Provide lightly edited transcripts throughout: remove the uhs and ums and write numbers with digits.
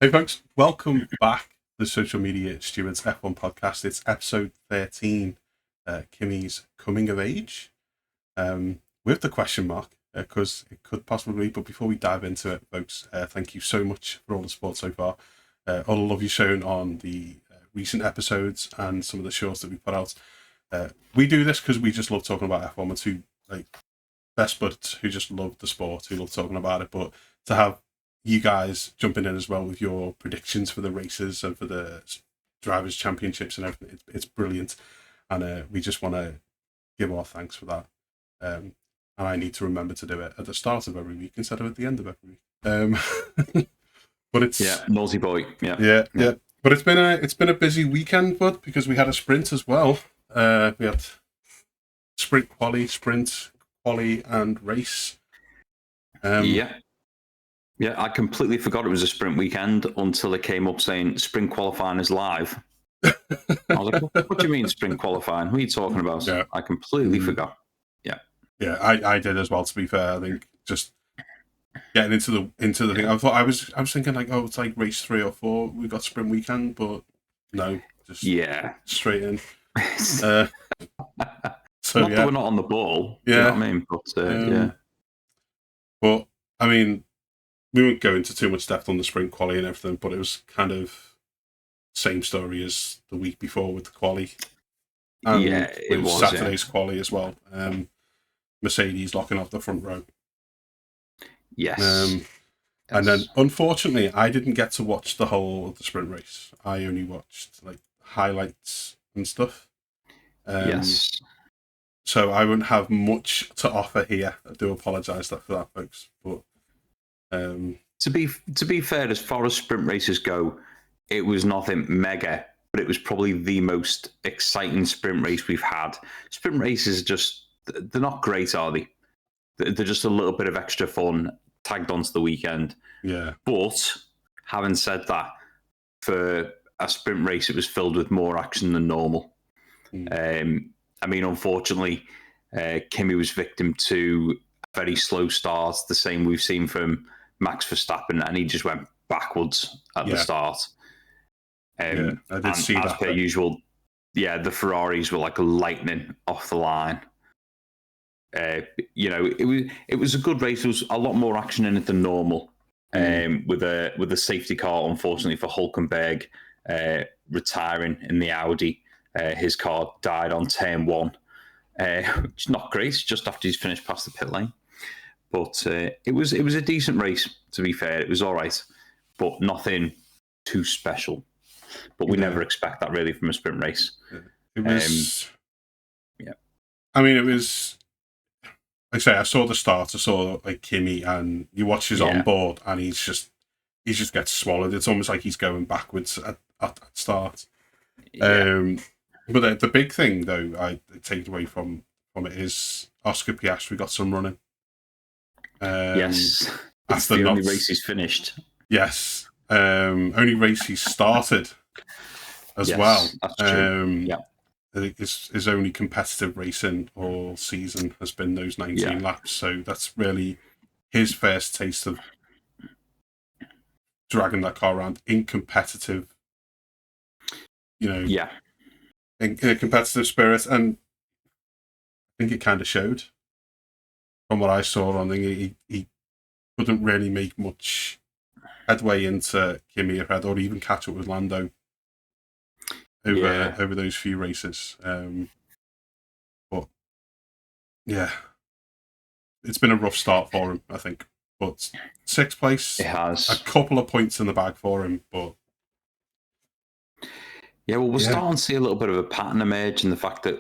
Hey folks, welcome back to the Social Media Stewards F1 podcast. It's episode 13, Kimi's Coming of Age, with the question mark, because it could possibly, but before we dive into it, folks, thank you so much for all the support so far, all the love you've shown on the recent episodes and some of the shorts that we put out. We do this because we just love talking about F1. We're two best buds who just love the sport, who love talking about it, but to have you guys jumping in as well with your predictions for the races and for the drivers' championships and everything. It's brilliant, and we just want to give our thanks for that. And I need to remember to do it at the start of every week instead of at the end of every week. But it's naughty boy. Yeah. But it's been a busy weekend, bud, because we had a sprint as well. We had sprint, quali, and race. Yeah, I completely forgot it was a sprint weekend until it came up saying sprint qualifying is live. I was like, what do you mean sprint qualifying? Who are you talking about? Yeah. I completely forgot. Yeah, I did as well, to be fair. I think just getting into the thing. I was thinking like, oh, it's like race 3 or 4. We got sprint weekend, but no, just straight in. So not that we're not on the ball. Yeah, you know what I mean? But But I mean, we won't go into too much depth on the sprint quali and everything, but it was kind of same story as the week before with the quali. And it was Saturday's quali as well. Mercedes locking off the front row. Yes. And then, unfortunately, I didn't get to watch the whole of the sprint race. I only watched like highlights and stuff. Yes. So I wouldn't have much to offer here. I do apologise for that, folks. But to be fair, as far as sprint races go, it was nothing mega, but it was probably the most exciting sprint race we've had. Sprint races they're not great, are they? They're just a little bit of extra fun tagged onto the weekend. Yeah. But having said that, for a sprint race, it was filled with more action than normal. I mean, unfortunately, Kimi was victim to a very slow start, the same we've seen from Max Verstappen, and he just went backwards at the start. I did see that. As per usual, the Ferraris were like lightning off the line. It was a good race. There was a lot more action in it than normal. With a safety car, unfortunately for Hulkenberg, retiring in the Audi. His car died on turn 1. Which is not great, just after he's finished past the pit lane. But it was a decent race, to be fair. It was all right, but nothing too special. But we never expect that really from a sprint race. It was... I mean, it was... Like I say, I saw the start. I saw like Kimi, and you watch his onboard, and he just gets swallowed. It's almost like he's going backwards at that start. But the big thing, though, I take away from it is Oscar Piastri got some running. Yes, that's the only race he's finished. Yes, only race he started as well. That's true. I think his only competitive racing all season has been those 19 laps. So that's really his first taste of dragging that car around in competitive, in a competitive spirit. And I think it kind of showed from what I saw. I think he couldn't really make much headway into Kimi or even catch up with Lando over those few races. But it's been a rough start for him, I think. But 6th place, it has a couple of points in the bag for him. But we're starting to see a little bit of a pattern emerge in the fact that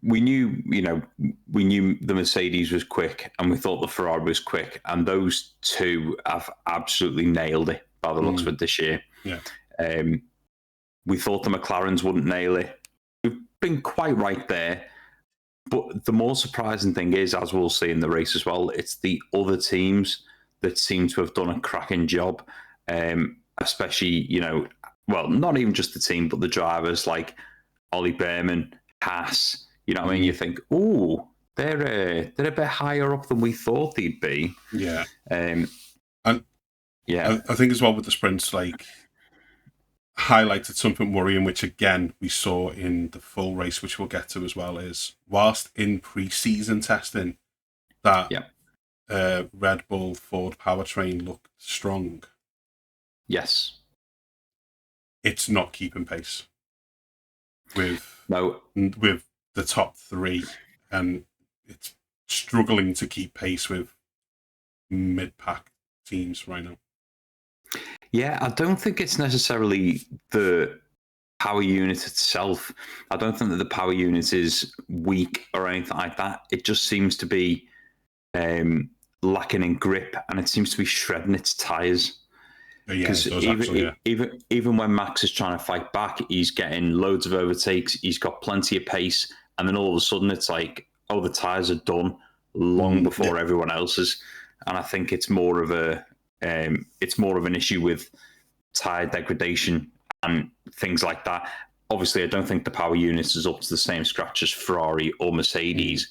we knew the Mercedes was quick, and we thought the Ferrari was quick, and those two have absolutely nailed it by the looks of it this year. We thought the McLarens wouldn't nail it. We've been quite right there. But the more surprising thing is, as we'll see in the race as well, it's the other teams that seem to have done a cracking job. Especially, not even just the team, but the drivers like Ollie Behrman, Haas. You know what I mean? You think, they're a bit higher up than we thought they'd be. Yeah. And Yeah. I think as well with the sprints, like highlighted something worrying, which again we saw in the full race, which we'll get to as well, is whilst in pre-season testing that Red Bull Ford powertrain looked strong. Yes. It's not keeping pace with the top three, and it's struggling to keep pace with mid-pack teams right now. Yeah, I don't think it's necessarily the power unit itself. I don't think that the power unit is weak or anything like that. It just seems to be lacking in grip, and it seems to be shredding its tires. Because even when Max is trying to fight back, he's getting loads of overtakes. He's got plenty of pace, and then all of a sudden it's like, oh, the tires are done long before everyone else's. And I think it's more of an issue with tire degradation and things like that. Obviously, I don't think the power unit is up to the same scratch as Ferrari or Mercedes,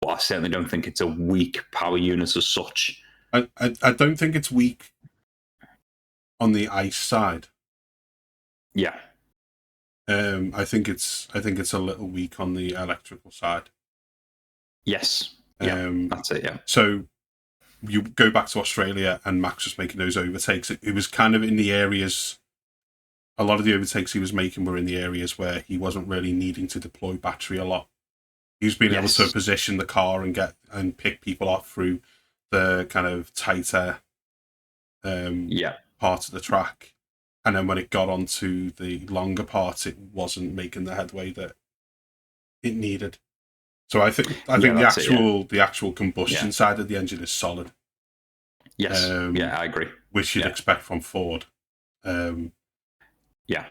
but I certainly don't think it's a weak power unit as such. I don't think it's weak on the ICE side. Yeah. I think it's a little weak on the electrical side. Yes. Yeah. That's it. Yeah. So you go back to Australia and Max was making those overtakes. It was kind of in the areas. A lot of the overtakes he was making were in the areas where he wasn't really needing to deploy battery a lot. He was being able to position the car and pick people off through the kind of tighter part of the track. And then when it got onto the longer parts, it wasn't making the headway that it needed. So I think the actual combustion side of the engine is solid. Yes. I agree. Which you'd expect from Ford. Yeah.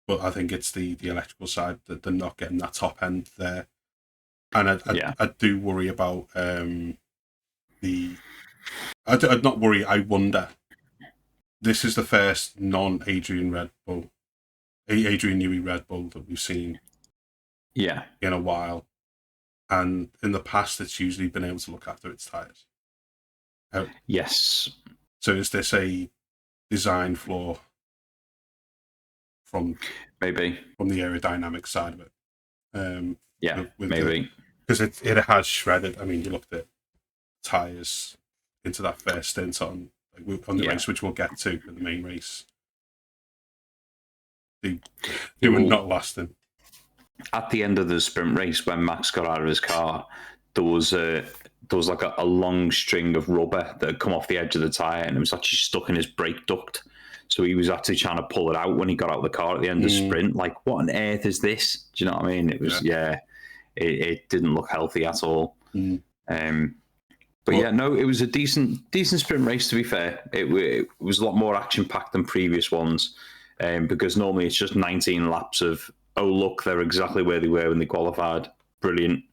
But I think it's the electrical side that they're not getting that top end there. And I do worry about I'd not worry, I wonder. This is the first non-Adrian Newey Red Bull that we've seen in a while. And in the past, it's usually been able to look after its tyres. Yes. So is this a design flaw from the aerodynamic side of it? Maybe. Because it has shredded. I mean, you looked at tyres into that first stint on the race, which we'll get to in the main race. They were not lasting. At the end of the sprint race, when Max got out of his car, there was like a long string of rubber that had come off the edge of the tyre, and it was actually stuck in his brake duct. So he was actually trying to pull it out when he got out of the car at the end of the sprint. Like, what on earth is this? Do you know what I mean? It was it didn't look healthy at all. But it was a decent sprint race, to be fair. It was a lot more action-packed than previous ones, because normally it's just 19 laps of, oh, look, they're exactly where they were when they qualified. Brilliant.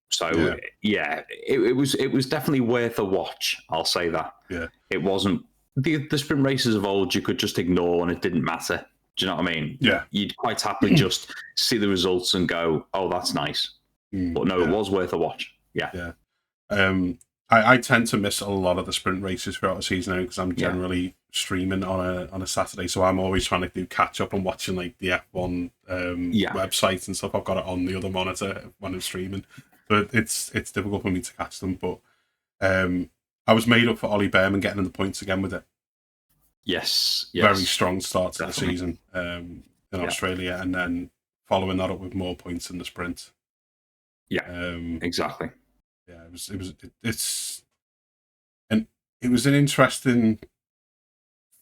So, it was definitely worth a watch, I'll say that. Yeah. It wasn't... The sprint races of old, you could just ignore and it didn't matter. Do you know what I mean? Yeah. You'd quite happily just see the results and go, oh, that's nice. But no, it was worth a watch. Yeah. I tend to miss a lot of the sprint races throughout the season because I'm generally streaming on a Saturday, so I'm always trying to do catch up and watching like the F1 website and stuff. I've got it on the other monitor when I'm streaming, but it's difficult for me to catch them. But I was made up for Ollie Behrman getting in the points again with it. Yes. Very strong start to the season in Australia, and then following that up with more points in the sprint. Yeah, exactly. Yeah, it was an interesting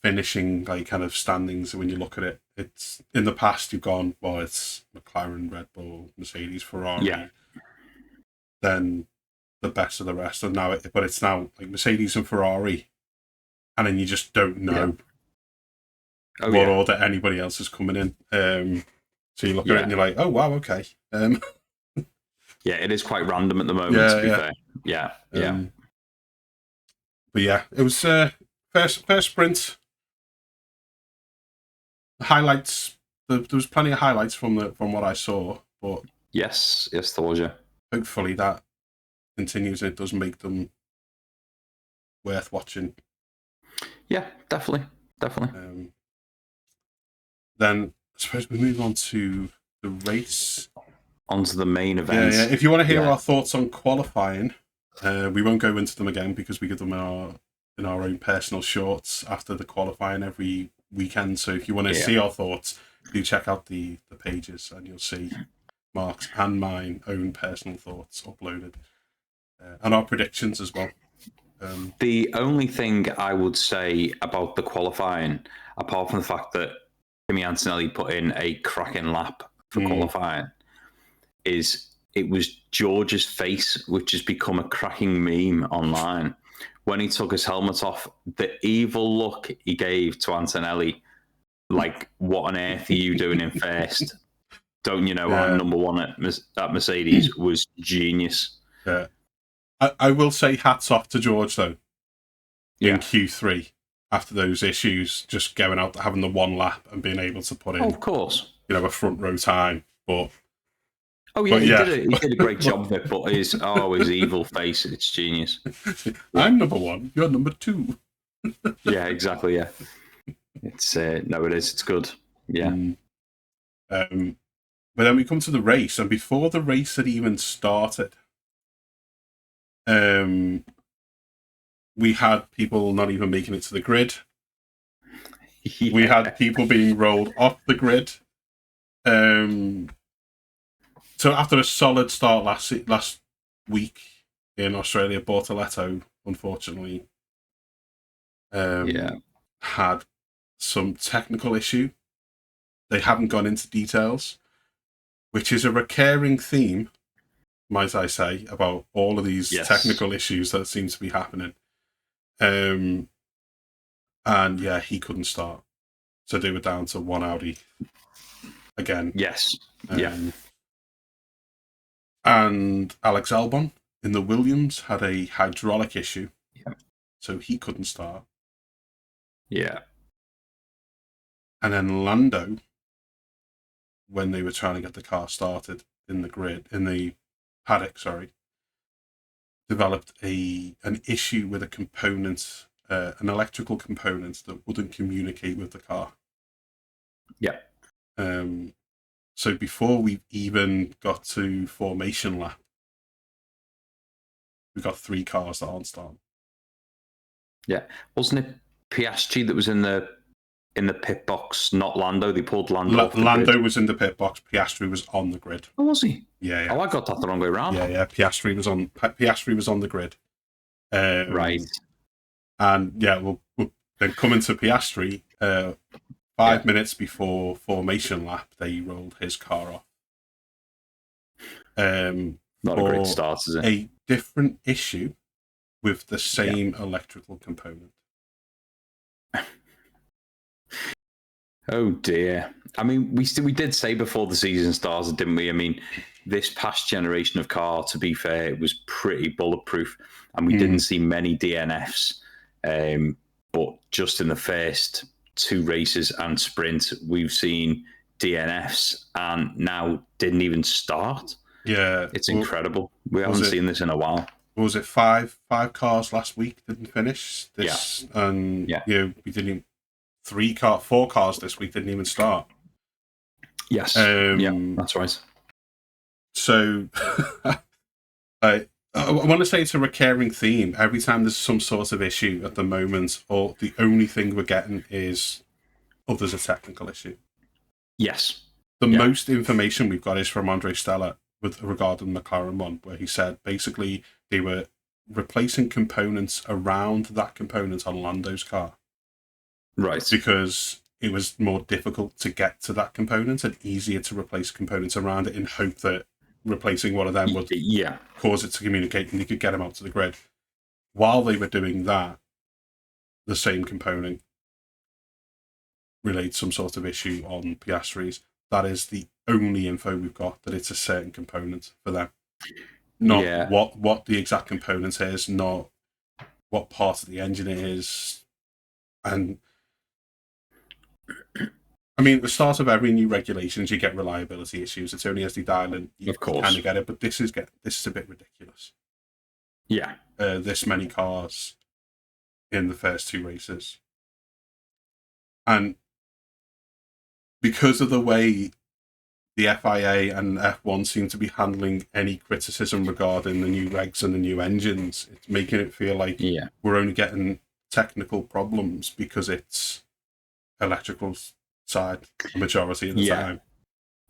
finishing, like kind of standings when you look at it. It's in the past you've gone, well, it's McLaren, Red Bull, Mercedes, Ferrari, then the best of the rest, and but it's now like Mercedes and Ferrari, and then you just don't know what order anybody else is coming in. So you look at it and you're like, oh wow, okay. Yeah, it is quite random at the moment, to be fair. Yeah. But yeah, it was first sprint. Highlights. There was plenty of highlights from what I saw, but yes, there was. Yeah. Hopefully that continues and it does make them worth watching. Yeah, definitely. Then I suppose we move on to the race. Onto the main event. Yeah. If you want to hear our thoughts on qualifying, we won't go into them again because we give them in our own personal shorts after the qualifying every weekend. So if you want to see our thoughts, do check out the pages and you'll see Mark's and mine own personal thoughts uploaded, and our predictions as well. The only thing I would say about the qualifying, apart from the fact that Kimi Antonelli put in a cracking lap for qualifying, is it was George's face, which has become a cracking meme online. When he took his helmet off, the evil look he gave to Antonelli, like, what on earth are you doing in first? Don't you know I'm number one at Mercedes? Was genius. Yeah. I will say hats off to George, though, in Q3, after those issues, just going out, having the one lap and being able to put in, of course, a front row time. But he did a great job of it, but his evil face, it's genius. I'm number one, you're number two. Yeah, exactly, yeah. It's it's good. Yeah. But then we come to the race, and before the race had even started, we had people not even making it to the grid. Yeah. We had people being rolled off the grid. So after a solid start last week in Australia, Bortoleto, unfortunately, had some technical issue. They haven't gone into details, which is a recurring theme, might I say, about all of these technical issues that seem to be happening. And he couldn't start. So they were down to one Audi again. Yes. And Alex Albon in the Williams had a hydraulic issue. Yeah. So he couldn't start. Yeah. And then Lando, when they were trying to get the car started in the paddock, developed an issue with a component, an electrical component that wouldn't communicate with the car. Yeah. So before we even got to formation lap, we got 3 cars that aren't starting. Yeah, wasn't it Piastri that was in the pit box, not Lando? They pulled Lando off the Lando grid. was in the pit box. Piastri was on the grid. Oh, was he? Yeah. Oh, I got that the wrong way around. Yeah. Piastri was on the grid. Right. And we'll then come into Piastri. 5 minutes before formation lap, they rolled his car off. Not a great start, is it? A different issue with the same electrical component. Oh dear. I mean, we did say before the season started, didn't we? I mean, this past generation of car, to be fair, it was pretty bulletproof, and we didn't see many DNFs. But just in the first 2 races and sprint, we've seen DNFs, and now didn't even start. Yeah, it's incredible. We haven't seen this in a while. Was it 5 cars last week didn't finish this? Yeah. And we didn't even 4 cars this week didn't even start. Yes. That's right. So I want to say it's a recurring theme. Every time there's some sort of issue at the moment, or the only thing we're getting is, there's a technical issue. Yes. The most information we've got is from Andre Stella regarding the McLaren one, where he said basically they were replacing components around that component on Lando's car. Right. Because it was more difficult to get to that component and easier to replace components around it in hope that replacing one of them would cause it to communicate and they could get them out to the grid. While they were doing that, the same component relayed some sort of issue on Piastri's. That is the only info we've got, that it's a certain component for them. Not what the exact component is, not what part of the engine it is. And I mean, at the start of every new regulations, you get reliability issues. It's only as they dial in, you kind of get it. But this is a bit ridiculous. Yeah. This many cars in the first 2 races. And because of the way the FIA and F1 seem to be handling any criticism regarding the new regs and the new engines, it's making it feel like we're only getting technical problems because it's electrical side the majority of the time.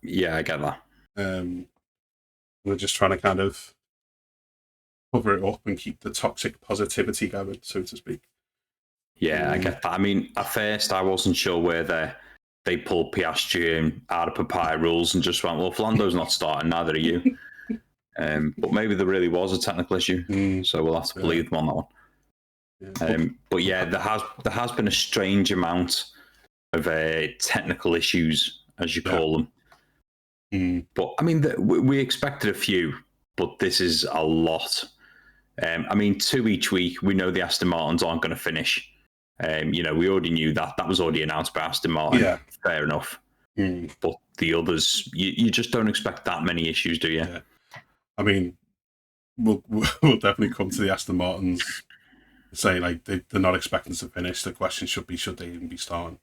Yeah, I get that. We're just trying to kind of cover it up and keep the toxic positivity going, so to speak. Yeah, I get that. I mean, at first, I wasn't sure whether they pulled Piastri out of Papaya rules and just went, well, Lando's not starting, neither are you. But maybe there really was a technical issue, so we'll have to believe them on that one. Yeah. But yeah, there has been a strange amount of technical issues, as you call them. But I mean, we expected a few, but this is a lot. I mean, 2 each week. We know the Aston Martins aren't going to finish. We already knew that. That was already announced by Aston Martin. Yeah. Fair enough. But the others, you just don't expect that many issues, do you? Yeah. I mean, we'll definitely come to the Aston Martins saying like they're not expecting to finish. The question should they even be starting?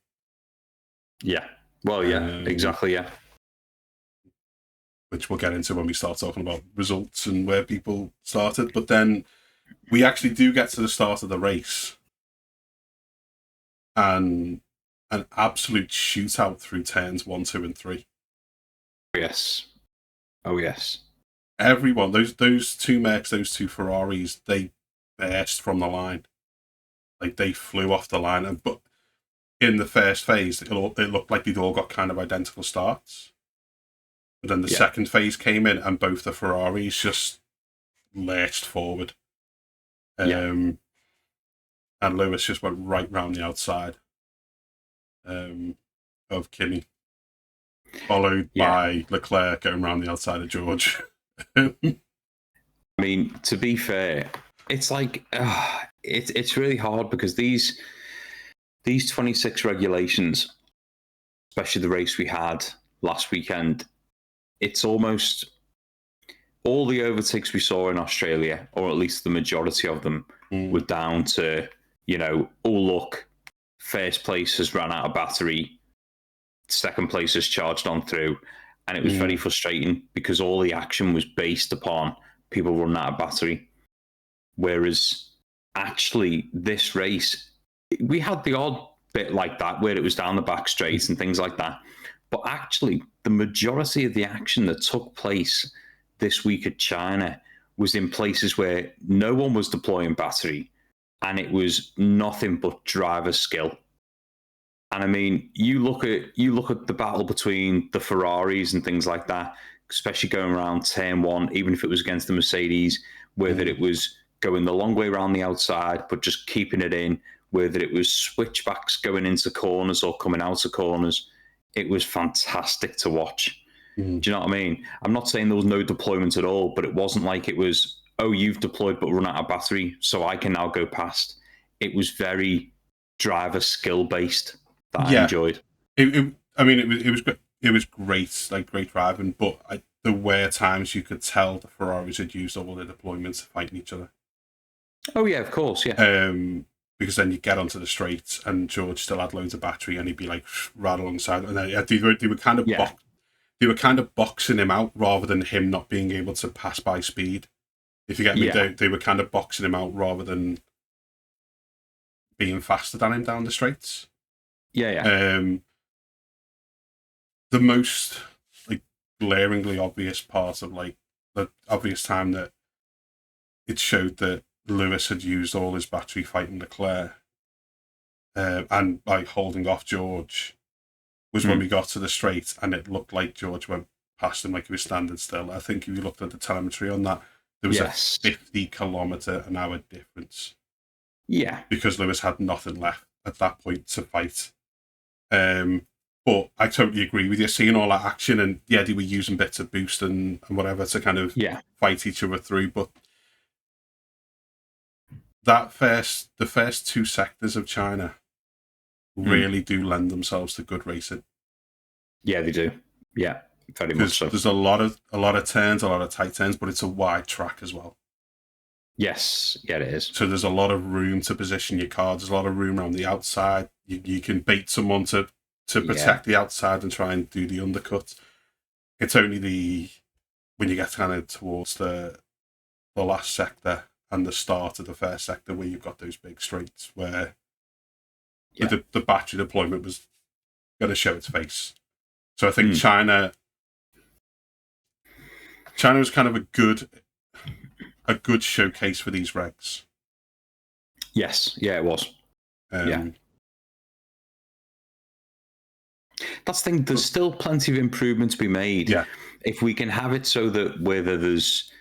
Yeah. Well, yeah, exactly, yeah. Which we'll get into when we start talking about results and where people started. But then we actually do get to the start of the race. And an absolute shootout through turns 1, 2, and 3. Yes. Oh, yes. Everyone, those two Mercs, those two Ferraris, they burst from the line. Like, they flew off the line. But in the first phase, it looked like they'd all got kind of identical starts. But then the second phase came in, and both the Ferraris just lurched forward. And Lewis just went right round the outside of Kimi, followed by Leclerc going round the outside of George. I mean, to be fair, it's like it's really hard because these 26 regulations, especially the race we had last weekend, it's almost all the overtakes we saw in Australia, or at least the majority of them, were down to, oh, look, first place has run out of battery, second place has charged on through. And it was very frustrating because all the action was based upon people running out of battery. Whereas actually this race, we had the odd bit like that where it was down the back straight and things like that. But actually, the majority of the action that took place this week at China was in places where no one was deploying battery, and it was nothing but driver skill. And I mean, you look at the battle between the Ferraris and things like that, especially going around turn 1, even if it was against the Mercedes, whether it was going the long way around the outside but just keeping it in, whether it was switchbacks going into corners or coming out of corners. It was fantastic to watch. Do you know what I mean? I'm not saying there was no deployment at all, but it wasn't like it was, oh, you've deployed but run out of battery, so I can now go past. It was very driver skill based that I enjoyed. It was great, like great driving, but there were times you could tell the Ferraris had used all their deployments fighting each other. Oh yeah, of course, yeah. Because then you get onto the straight and George still had loads of battery and he'd be like right alongside, and then they were kind of they were kind of boxing him out rather than him not being able to pass by speed. If you get me, they were kind of boxing him out rather than being faster than him down the straights. Yeah. The most like glaringly obvious part of like the obvious time that it showed that Lewis had used all his battery fighting Leclerc and like holding off George was when we got to the straight and it looked like George went past him like he was standing still. I think if you looked at the telemetry on that, there was a 50-kilometre-an-hour difference. Yeah. Because Lewis had nothing left at that point to fight. But I totally agree with you. Seeing all that action and they were using bits of boost and whatever to kind of fight each other through, but the first 2 sectors of China really do lend themselves to good racing. Yeah, they do. Yeah, very much so. There's a lot of turns, a lot of tight turns, but it's a wide track as well. Yes, yeah, it is. So there's a lot of room to position your car. There's a lot of room around the outside. You can bait someone to protect the outside and try and do the undercut. It's only when you get kind of towards the last sector and the start of the first sector where you've got those big straights where the battery deployment was going to show its face. So I think China was kind of a good showcase for these regs. Yes, yeah, it was. That's the thing. There's still plenty of improvement to be made. Yeah. If we can have it so that whether there's,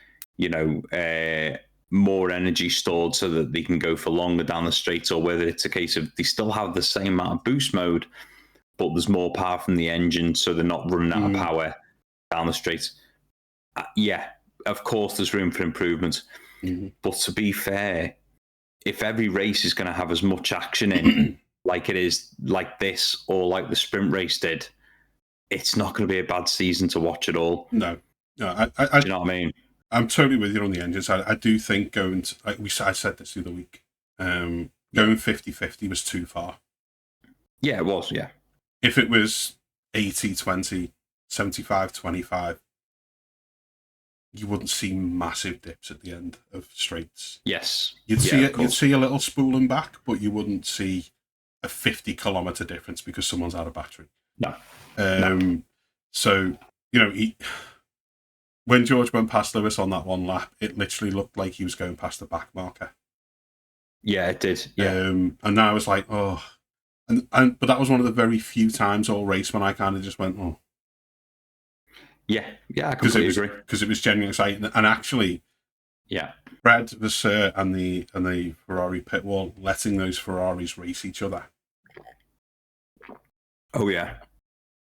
more energy stored so that they can go for longer down the straights, or whether it's a case of they still have the same amount of boost mode, but there's more power from the engine, so they're not running out of power down the straights. Of course, there's room for improvement. But to be fair, if every race is going to have as much action in like it is like this or like the sprint race did, it's not going to be a bad season to watch at all. No. Do you know what I mean? I'm totally with you on the engines. I do think going to, I said this the other week, going 50-50 was too far. Yeah, it was, yeah. If it was 80-20, 75-25, you wouldn't see massive dips at the end of straights. Yes. You'd see a little spooling back, but you wouldn't see a 50-kilometer difference because someone's out of battery. No. So, when George went past Lewis on that one lap, it literally looked like he was going past the back marker. Yeah, it did. Yeah. And now I was like, oh. But that was one of the very few times all race when I kind of just went, oh. Yeah, I completely agree. Because it was genuinely exciting. And actually, Brad, Vasseur, and the Ferrari pit wall letting those Ferraris race each other. Oh, yeah.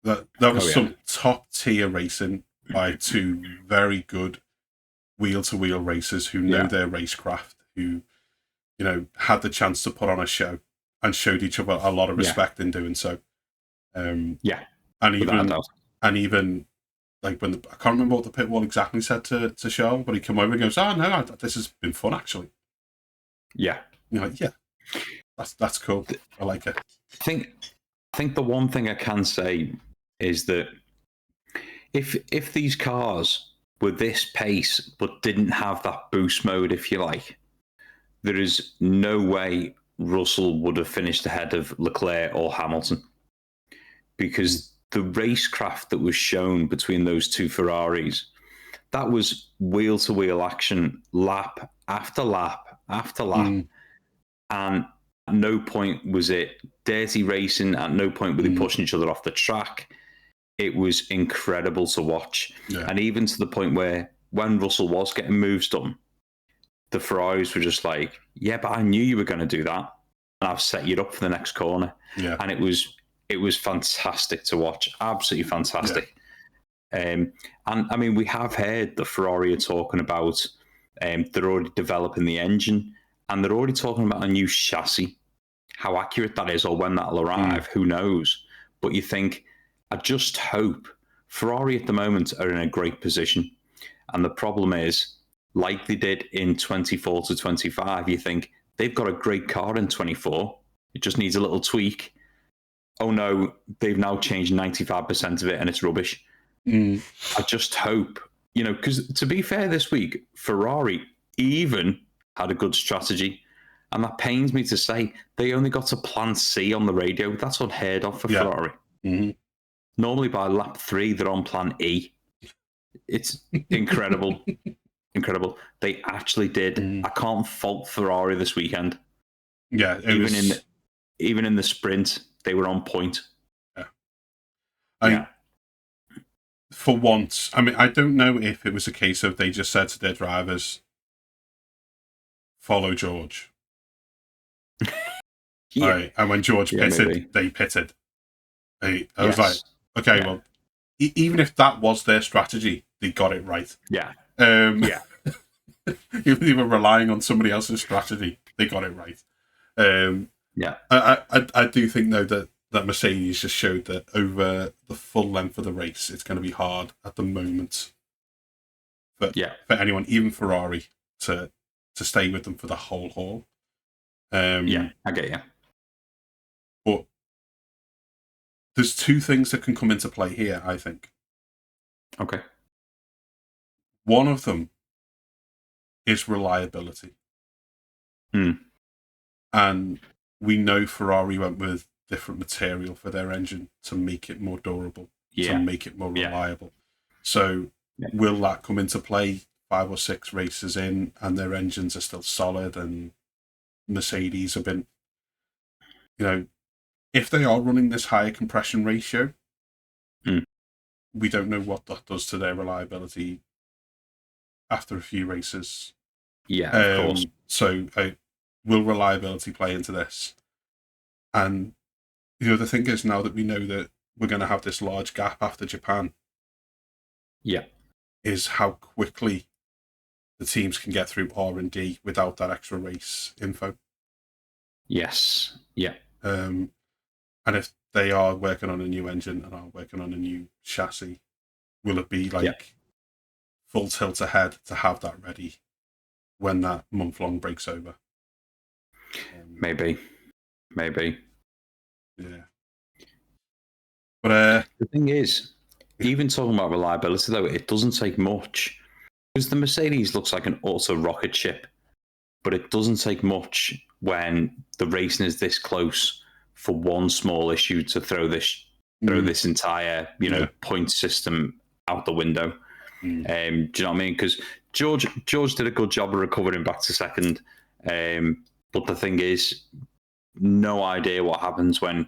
That was some top tier racing by two very good wheel-to-wheel racers who know their racecraft, who, had the chance to put on a show and showed each other a lot of respect in doing so. And even like when I can't remember what the pit wall exactly said to Charles, but he came over and goes, "Oh no, this has been fun actually." Yeah, that's cool. I like it. I think the one thing I can say is that if these cars were this pace but didn't have that boost mode, if you like, there is no way Russell would have finished ahead of Leclerc or Hamilton, because the racecraft that was shown between those two Ferraris, that was wheel-to-wheel action, lap after lap after lap. And at no point was it dirty racing. At no point were they pushing each other off the track. It was incredible to watch. Yeah. And even to the point where when Russell was getting moves done, the Ferraris were just like, yeah, but I knew you were going to do that, and I've set you up for the next corner. Yeah. And it was fantastic to watch. Absolutely fantastic. Yeah. And I mean, we have heard the Ferrari are talking about they're already developing the engine, and they're already talking about a new chassis. How accurate that is, or when that'll arrive, who knows? But you think, I just hope Ferrari at the moment are in a great position. And the problem is, like they did in 24 to 25, you think they've got a great car in 24. It just needs a little tweak. Oh no, they've now changed 95% of it and it's rubbish. I just hope, because to be fair this week, Ferrari even had a good strategy. And that pains me to say, they only got to plan C on the radio. That's unheard of for Ferrari. Mm-hmm. Normally by lap 3, they're on plan E. It's incredible. Incredible. They actually did. I can't fault Ferrari this weekend. Yeah. Even in the sprint, they were on point. Yeah. For once, I mean, I don't know if it was a case of they just said to their drivers, follow George. Yeah. Right. And when George pitted, they pitted. I was like, okay, well, even if that was their strategy, they got it right. Yeah. Even if they were relying on somebody else's strategy, they got it right. I do think, though, that Mercedes just showed that over the full length of the race, it's going to be hard at the moment for anyone, even Ferrari, to to stay with them for the whole haul. Yeah, I get you. But there's two things that can come into play here, I think. Okay. One of them is reliability. And we know Ferrari went with different material for their engine to make it more durable, to make it more reliable. So will that come into play 5 or 6 races in and their engines are still solid, and Mercedes have been, if they are running this higher compression ratio, we don't know what that does to their reliability after a few races. Yeah, of course. So will reliability play into this? And the other thing is, now that we know that we're going to have this large gap after Japan, is how quickly the teams can get through R&D without that extra race info. Yes. Yeah. And if they are working on a new engine and are working on a new chassis, will it be full tilt ahead to have that ready when that month-long breaks over? Maybe. Yeah. But the thing is, even talking about reliability, though, it doesn't take much. Because the Mercedes looks like an auto rocket ship, but it doesn't take much when the racing is this close for one small issue to throw this entire point system out the window. Do you know what I mean? Because George did a good job of recovering back to second, but the thing is, no idea what happens when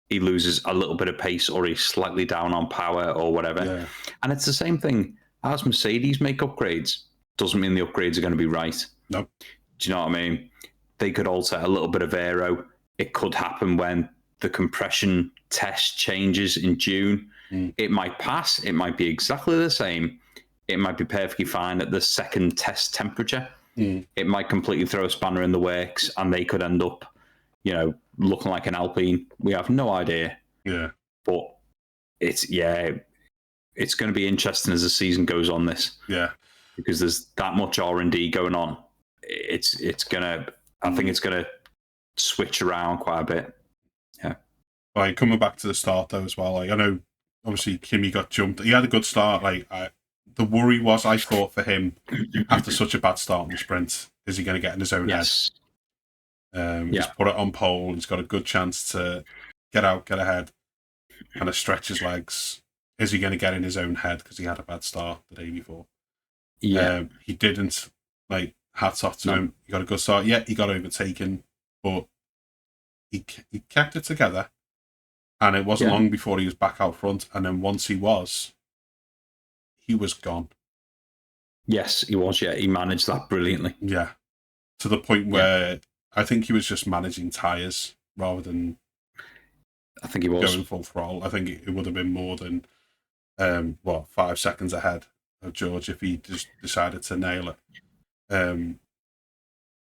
he loses a little bit of pace or he's slightly down on power or whatever. Yeah. And it's the same thing. As Mercedes make upgrades, doesn't mean the upgrades are going to be right. Nope. Do you know what I mean? They could alter a little bit of aero. It could happen when the compression test changes in June. It might pass. It might be exactly the same. It might be perfectly fine at the second test temperature. It might completely throw a spanner in the works, and they could end up, looking like an Alpine. We have no idea. Yeah. But it's going to be interesting as the season goes on. Because there's that much R&D going on. I think it's gonna switch around quite a bit. Yeah. Like, coming back to the start though as well. I know obviously Kimi got jumped. He had a good start. The worry was, I thought, for him after such a bad start in the sprint, is he going to get in his own head? He's put it on pole. He's got a good chance to get out, get ahead, kind of stretch his legs. Is he going to get in his own head because he had a bad start the day before? Yeah. He didn't. Hats off to him. He got a good start. Yeah, he got overtaken, but he kept it together. And it wasn't long before he was back out front. And then once he was gone. Yes, he was. Yeah, he managed that brilliantly. Yeah, to the point where I think he was just managing tyres rather than. I think he was going full throttle. I think it would have been more than 5 seconds ahead of George if he just decided to nail it.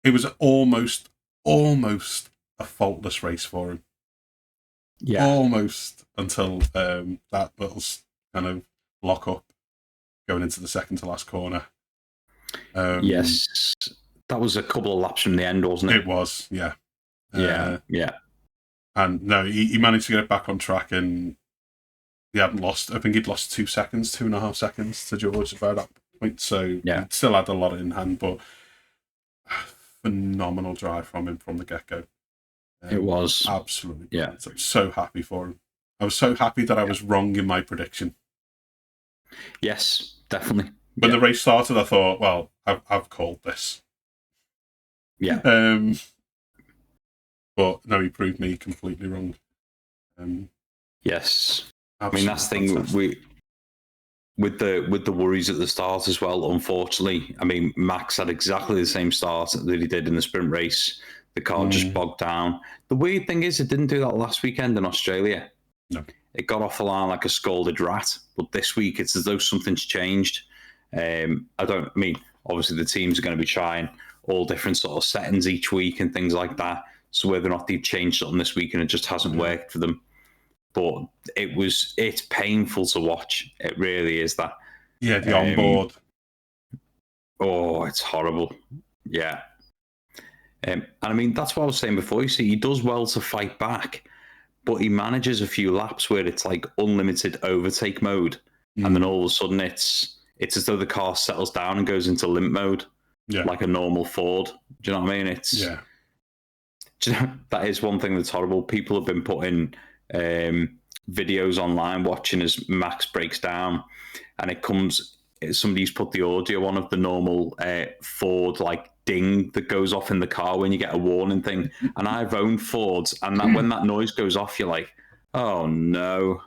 It was almost a faultless race for him. Yeah, almost until that little kind of lock up going into the second to last corner. Yes, that was a couple of laps from the end, wasn't it? It was, yeah. Yeah. And no, he managed to get it back on track, and he hadn't lost. I think he'd lost 2.5 seconds to George by that point. So he still had a lot in hand, but phenomenal drive from him from the get-go. It was absolutely. Yeah, I'm so happy for him. I was so happy that I was wrong in my prediction. Yes, definitely. When the race started, I thought, well, I've called this. Yeah. But no, he proved me completely wrong. Yes. I mean, that's the thing with the worries at the start as well, unfortunately. I mean, Max had exactly the same start that he did in the sprint race. The car just bogged down. The weird thing is, it didn't do that last weekend in Australia. No. It got off the line like a scalded rat. But this week, it's as though something's changed. Obviously, the teams are going to be trying all different sort of settings each week and things like that. So whether or not they've changed something this week and it just hasn't worked for them. But it's painful to watch. It really is that. Yeah, the onboard. Oh, it's horrible. Yeah. And I mean, that's what I was saying before. You see, he does well to fight back, but he manages a few laps where it's like unlimited overtake mode, and then all of a sudden it's as though the car settles down and goes into limp mode, Yeah. like a normal Ford. Do you know what I mean? Yeah. Do you know, that is one thing that's horrible. People have been putting videos online watching as Max breaks down, and it comes. Somebody's put the audio on of the normal Ford like ding that goes off in the car when you get a warning thing. And I've owned Fords, and that when that noise goes off, you're like, oh no.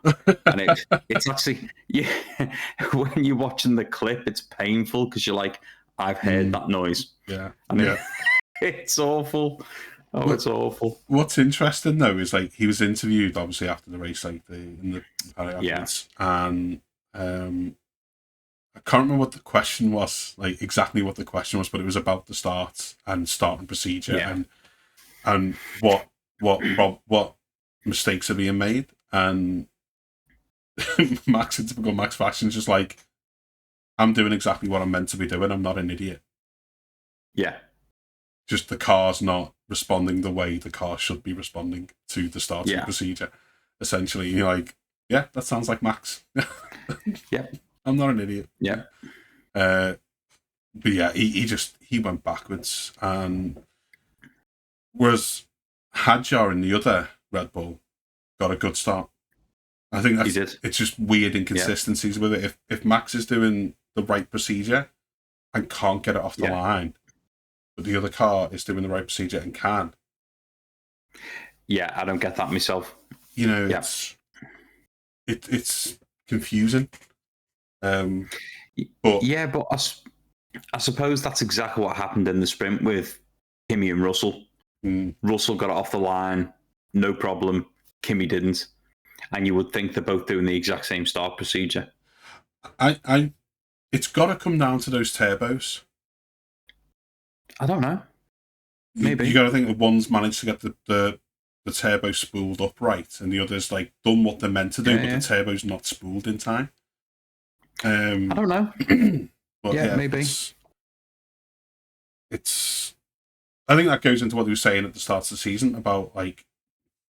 And it's actually, yeah, when you're watching the clip, it's painful because you're like, I've heard that noise. Yeah. And Yeah. it's awful. Oh, it's awful. What's interesting though is like he was interviewed obviously after the race, like in the afterwards, and I can't remember what the question was, like exactly what the question was, but it was about the start and starting procedure and what mistakes are being made, and Max, in typical Max fashion, is just like, I'm doing exactly what I'm meant to be doing. I'm not an idiot. Yeah. Just the car's not responding the way the car should be responding to the starting procedure. Essentially, you're like, yeah, that sounds like Max. Yeah. I'm not an idiot. Yeah. But yeah, he went backwards, and whereas Hadjar in the other Red Bull got a good start. I think it's just weird inconsistencies with it. If Max is doing the right procedure and can't get it off the line, but the other car is doing the right procedure and can. Yeah, I don't get that myself. You know, it's confusing. But I suppose that's exactly what happened in the sprint with Kimi and Russell. Russell got it off the line, no problem. Kimi didn't, and you would think they're both doing the exact same start procedure. It's got to come down to those turbos. I don't know. Maybe you got to think that one's managed to get the turbo spooled up right, and the other's like done what they're meant to do, but the turbo's not spooled in time. I don't know. But maybe. It's. I think that goes into what he was saying at the start of the season about like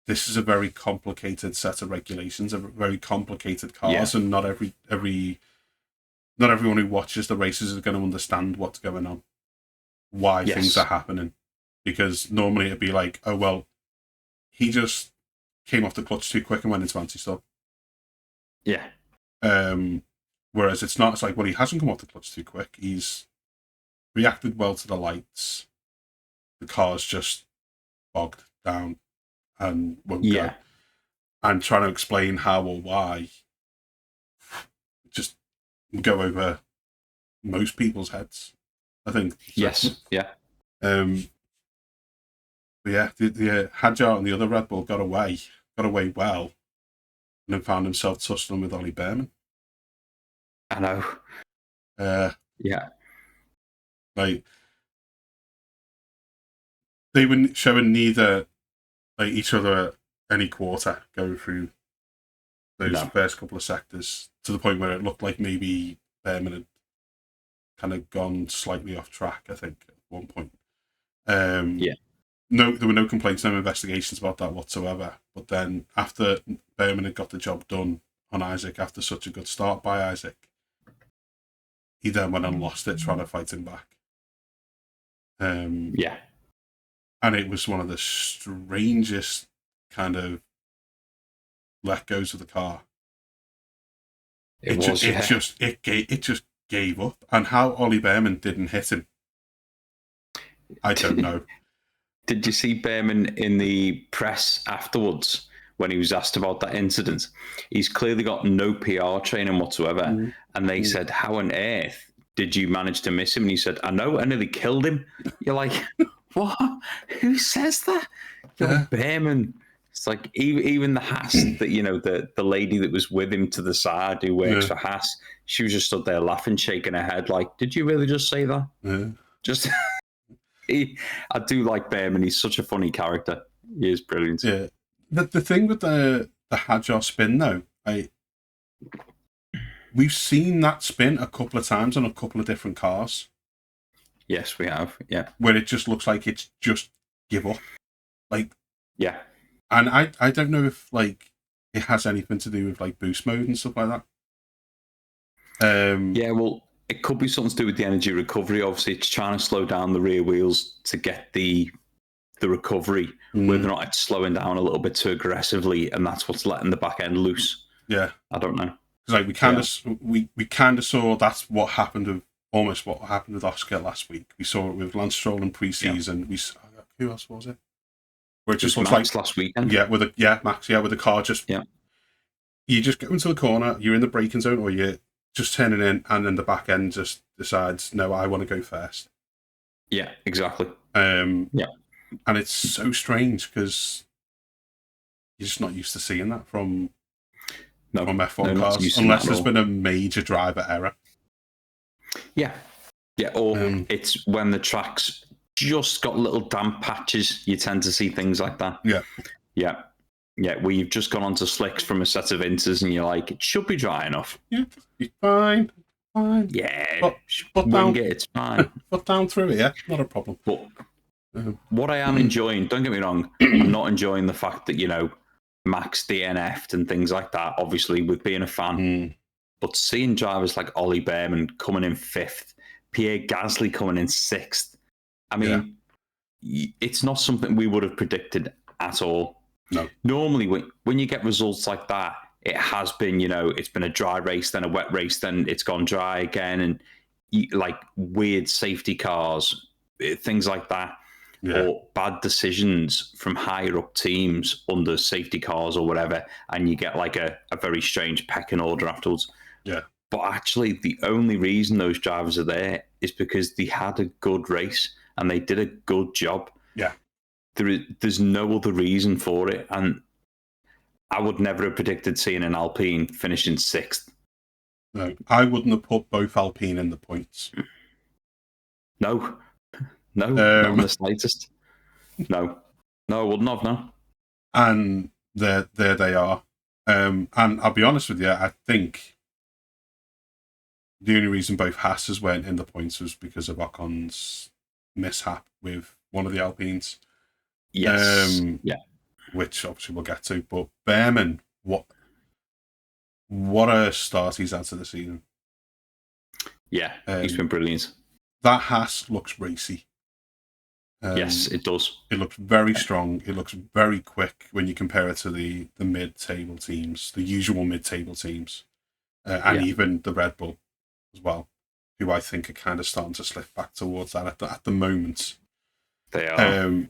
this is a very complicated set of regulations, a very complicated cars, and not everyone who watches the races is going to understand what's going on, why things are happening, because normally it'd be like, oh well, he just came off the clutch too quick and went into anti-stop. Yeah. Whereas it's not. It's like, well, he hasn't come off the clutch too quick. He's reacted well to the lights. The car's just bogged down and won't go. And trying to explain how or why just go over most people's heads, I think. Yes. Yeah. But yeah, the Hadjar and the other Red Bull got away well, and then found himself tussling with Ollie Behrman. I know. Yeah. Like, they were showing neither like each other any quarter going through those first couple of sectors, to the point where it looked like maybe Behrman had kind of gone slightly off track, I think, at one point. No, there were no complaints, no investigations about that whatsoever. But then after Behrman had got the job done on Isaac after such a good start by Isaac, he then went and lost it trying to fight him back. And it was one of the strangest kind of let goes of the car. It just gave up. And how Ollie Behrman didn't hit him, I don't know. Did you see Behrman in the press afterwards when he was asked about that incident? He's clearly got no PR training whatsoever. And they said, how on earth did you manage to miss him? And he said, I know, I nearly killed him. You're like, what? Who says that? Behrman. It's like even the Haas, that the lady that was with him to the side who works for Haas, she was just stood there laughing, shaking her head like, did you really just say that? Just... I do like Behrman. He's such a funny character. He is brilliant. Yeah. The thing with the Hadjar spin, though, we've seen that spin a couple of times on a couple of different cars. Yes, we have. Yeah. Where it just looks like it's just give up. Yeah. And I don't know if it has anything to do with boost mode and stuff like that. Yeah, well, it could be something to do with the energy recovery. Obviously, it's trying to slow down the rear wheels to get the recovery, whether or not it's slowing down a little bit too aggressively, and that's what's letting the back end loose. Yeah, I don't know. Because we kind of saw that's what happened with almost what happened with Oscar last week. We saw it with Lance Stroll in preseason. Yeah. Who else was it? Where it just looks Max last weekend. Yeah, with the car just you just go into the corner, you're in the braking zone, or you're just turning in, and then the back end just decides, no, I want to go first. Yeah, exactly. And it's so strange because you're just not used to seeing that from F1 cars, unless there's been a major driver error. Yeah, or it's when the track's just got little damp patches. You tend to see things like that. Yeah. Where you've just gone onto slicks from a set of inters, and you're like, it should be dry enough. Yeah, it's fine. Yeah, wing it, it's fine. Put down through it, yeah, not a problem. But what I am enjoying, don't get me wrong, I'm not enjoying the fact that Max DNF'd and things like that. Obviously, with being a fan, but seeing drivers like Ollie Behrman coming in 5th, Pierre Gasly coming in 6th. I mean, it's not something we would have predicted at all. No. Normally, when you get results like that, it has been, it's been a dry race, then a wet race, then it's gone dry again, and weird safety cars, things like that, or bad decisions from higher up teams under safety cars or whatever, and you get a very strange pecking order afterwards. Yeah. But actually, the only reason those drivers are there is because they had a good race and they did a good job. Yeah. There's no other reason for it. And I would never have predicted seeing an Alpine finishing 6th. No, I wouldn't have put both Alpine in the points. No, not in the slightest. No, I wouldn't have, no. And there they are. And I'll be honest with you, I think the only reason both Haas's went in the points was because of Ocon's mishap with one of the Alpines. Yes. Which obviously we'll get to. But Behrman, what a start he's had to the season. Yeah, he's been brilliant. That Haas looks racy. Yes, it does. It looks very strong. It looks very quick when you compare it to the mid-table teams, the usual mid-table teams, and even the Red Bull as well, who I think are kind of starting to slip back towards that at the moment. They are.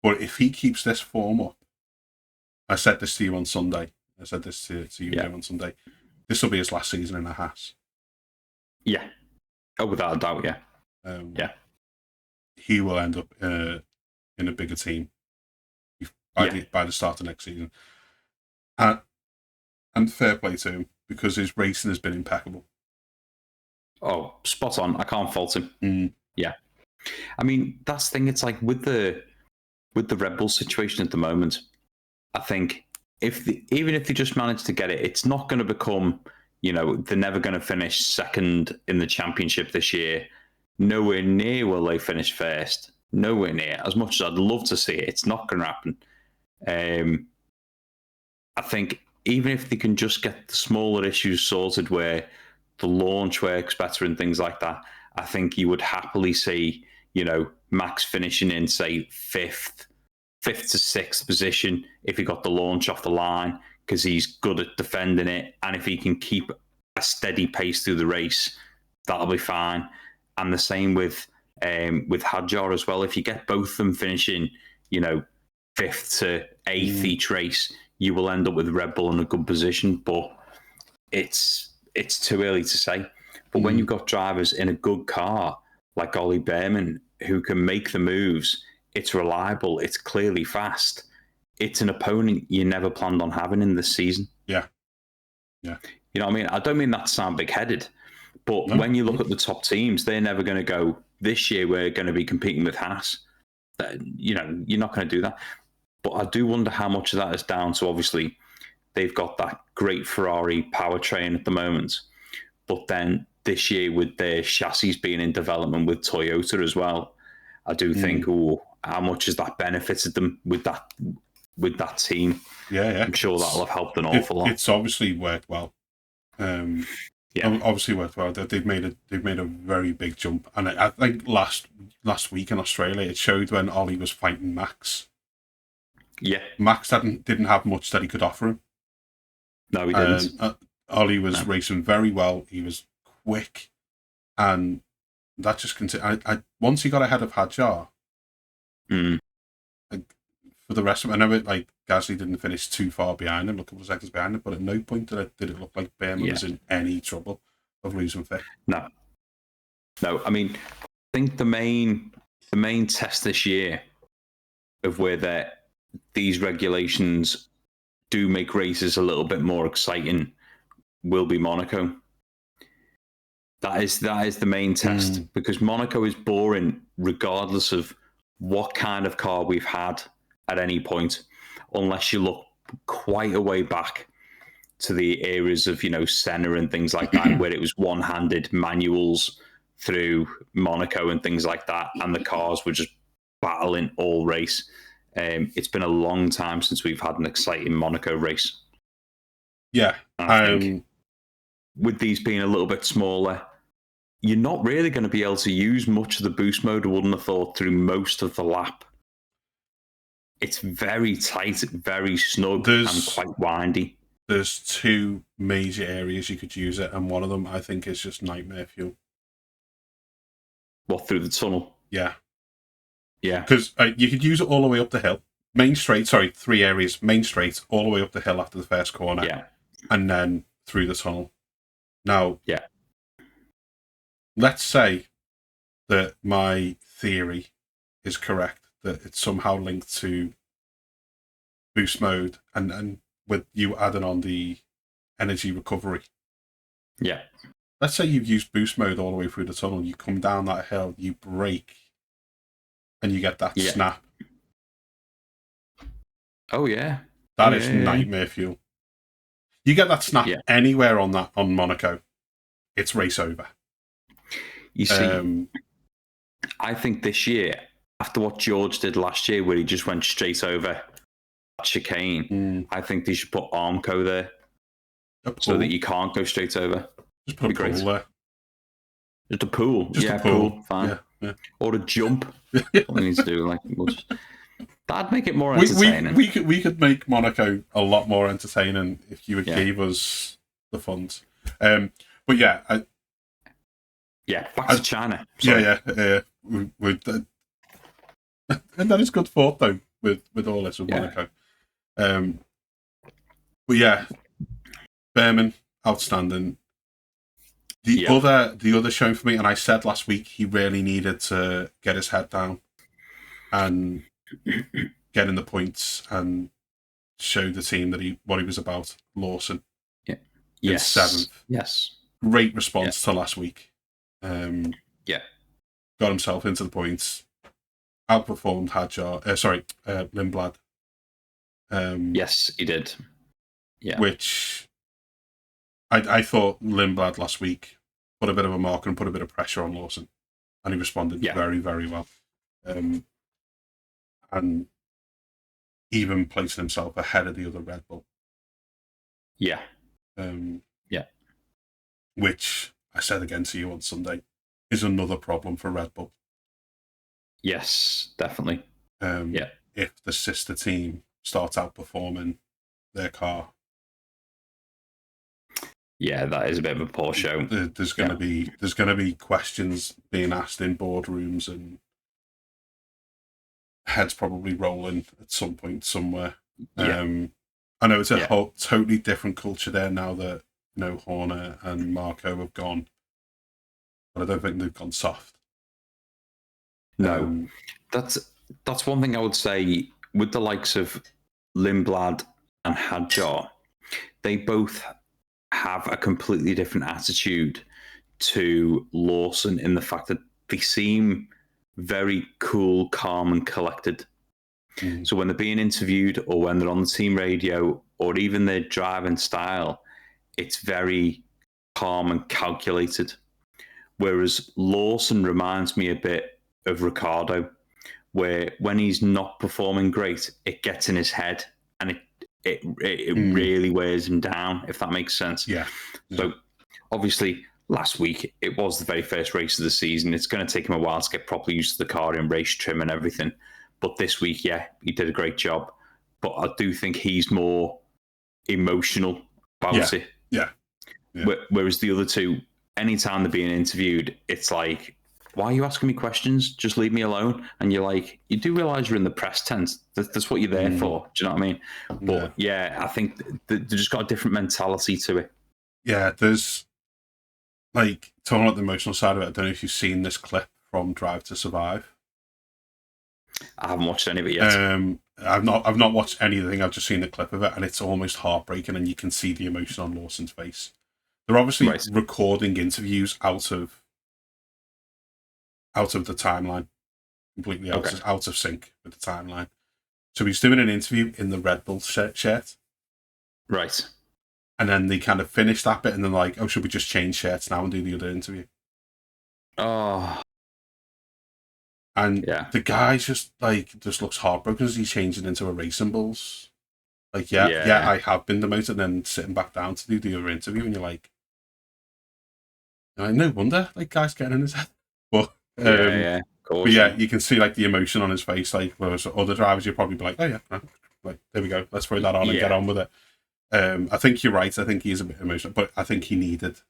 But if he keeps this form up, I said this to you on Sunday. I said this to you on Sunday. This will be his last season in a Haas. Yeah. Oh, without a doubt, yeah. He will end up in a bigger team by the start of next season. And fair play to him, because his racing has been impeccable. Oh, spot on. I can't fault him. Yeah. I mean, that's the thing. It's like with the Red Bull situation at the moment, I think even if they just manage to get it, it's not going to become, they're never going to finish second in the championship this year. Nowhere near will they finish first. Nowhere near. As much as I'd love to see it, it's not going to happen. I think even if they can just get the smaller issues sorted where the launch works better and things like that, I think you would happily see, Max finishing in, say, fifth to 6th position if he got the launch off the line, because he's good at defending it. And if he can keep a steady pace through the race, that'll be fine. And the same with Hadjar as well. If you get both of them finishing, 5th to 8th each race, you will end up with Red Bull in a good position. But it's too early to say. But when you've got drivers in a good car like Ollie Behrman who can make the moves, it's reliable, it's clearly fast. It's an opponent you never planned on having in this season. Yeah. You know what I mean? I don't mean that to sound big-headed, but when you look at the top teams, they're never going to go, this year we're going to be competing with Haas. You're not going to do that. But I do wonder how much of that is down to, obviously, they've got that great Ferrari powertrain at the moment. But then this year with their chassis being in development with Toyota as well, I do think, how much has that benefited them with that team? Yeah. I'm sure that'll have helped an awful lot. It's obviously worked well. Obviously worked well. They've made a very big jump, and I think last week in Australia it showed when Ollie was fighting Max. Yeah, Max didn't have much that he could offer him. No, he didn't. Ollie was racing very well. He was quick, and that just continued. Once he got ahead of Hadjar, for the rest of it, I know Gasly didn't finish too far behind him, a couple of seconds behind him, but at no point did it look like Behrman was in any trouble of losing fit. No. I mean, I think the main test this year of where these regulations do make races a little bit more exciting will be Monaco. That is the main test, because Monaco is boring regardless of what kind of car we've had at any point, unless you look quite a way back to the eras of, Senna and things like that, where it was one-handed manuals through Monaco and things like that, and the cars were just battling all race. It's been a long time since we've had an exciting Monaco race. Yeah. I think with these being a little bit smaller, you're not really going to be able to use much of the boost mode, I wouldn't have thought, through most of the lap. It's very tight, very snug, and quite windy. There's two major areas you could use it, and one of them I think is just nightmare fuel. What, through the tunnel? Yeah. Yeah. Because you could use it all the way up the hill. Main straight, 3 areas. Main straight, all the way up the hill after the first corner. Yeah. And then through the tunnel. Now, yeah. Let's say that my theory is correct, that it's somehow linked to boost mode and with you adding on the energy recovery. Yeah. Let's say you've used boost mode all the way through the tunnel, you come down that hill, you brake, and you get that snap. Oh, yeah. That is nightmare fuel. You get that snap anywhere on Monaco, it's race over. You see, I think this year, after what George did last year, where he just went straight over chicane, I think they should put Armco there so that you can't go straight over. Just put a pool there. Just a pool. Just a pool. Fine. Yeah. Or a jump. All we need to do, that'd make it more entertaining. We could make Monaco a lot more entertaining if you gave us the funds. But yeah, back to China. Sorry. Yeah. And that is good thought though with all this with Monaco. But yeah, Behrman outstanding. The other show for me, and I said last week he really needed to get his head down and get in the points and show the team that what he was about. Lawson, in 7th. Yes, great response to last week. Got himself into the points, outperformed Lindblad. Yes, he did. Yeah, which I thought Lindblad last week put a bit of a mark and put a bit of pressure on Lawson, and he responded very, very well. And even placing himself ahead of the other Red Bull. Yeah. Which I said again to you on Sunday is another problem for Red Bull. Yes, definitely. If the sister team starts outperforming their car. Yeah, that is a bit of a poor show. There's going to be questions being asked in boardrooms and heads probably rolling at some point somewhere. I know it's a whole totally different culture there now that Horner and Marco have gone, but I don't think they've gone soft. No, that's one thing I would say with the likes of Lindblad and Hadjar. They both have a completely different attitude to Lawson in the fact that they seem very cool, calm, and collected. So when they're being interviewed or when they're on the team radio or even their driving style, it's very calm and calculated. Whereas Lawson reminds me a bit of Ricardo, where when he's not performing great, it gets in his head and it really wears him down, if that makes sense. Yeah. So obviously last week it was the very first race of the season. It's going to take him a while to get properly used to the car and race trim and everything. But this week, yeah, he did a great job. But I do think he's more emotional about it. Yeah. Whereas the other two, anytime they're being interviewed, it's like, why are you asking me questions? Just leave me alone. And you're like, you do realize you're in the press tent. That's what you're there for. Do you know what I mean? But yeah, I think they just got a different mentality to it. Yeah, there's like talking about the emotional side of it. I don't know if you've seen this clip from Drive to Survive. I haven't watched any of it yet. I've not watched anything. I've just seen the clip of it, and it's almost heartbreaking. And you can see the emotion on Lawson's face. They're obviously recording interviews out of the timeline, completely out of sync with the timeline. So he's doing an interview in the Red Bull shirt, right? And then they kind of finish that bit, and then like, oh, should we just change shirts now and do the other interview? Oh. And the guy just looks heartbroken as he's changing into a Racing Bulls. Like, yeah, I have been demoted, and then sitting back down to do the other interview, and you're like, no wonder, like, guys getting in his head. But but yeah, you can see like the emotion on his face. Like, whereas other drivers, you'd probably be like, oh yeah, like there we go, let's throw that on and get on with it. I think you're right. I think he's a bit emotional, but I think he needed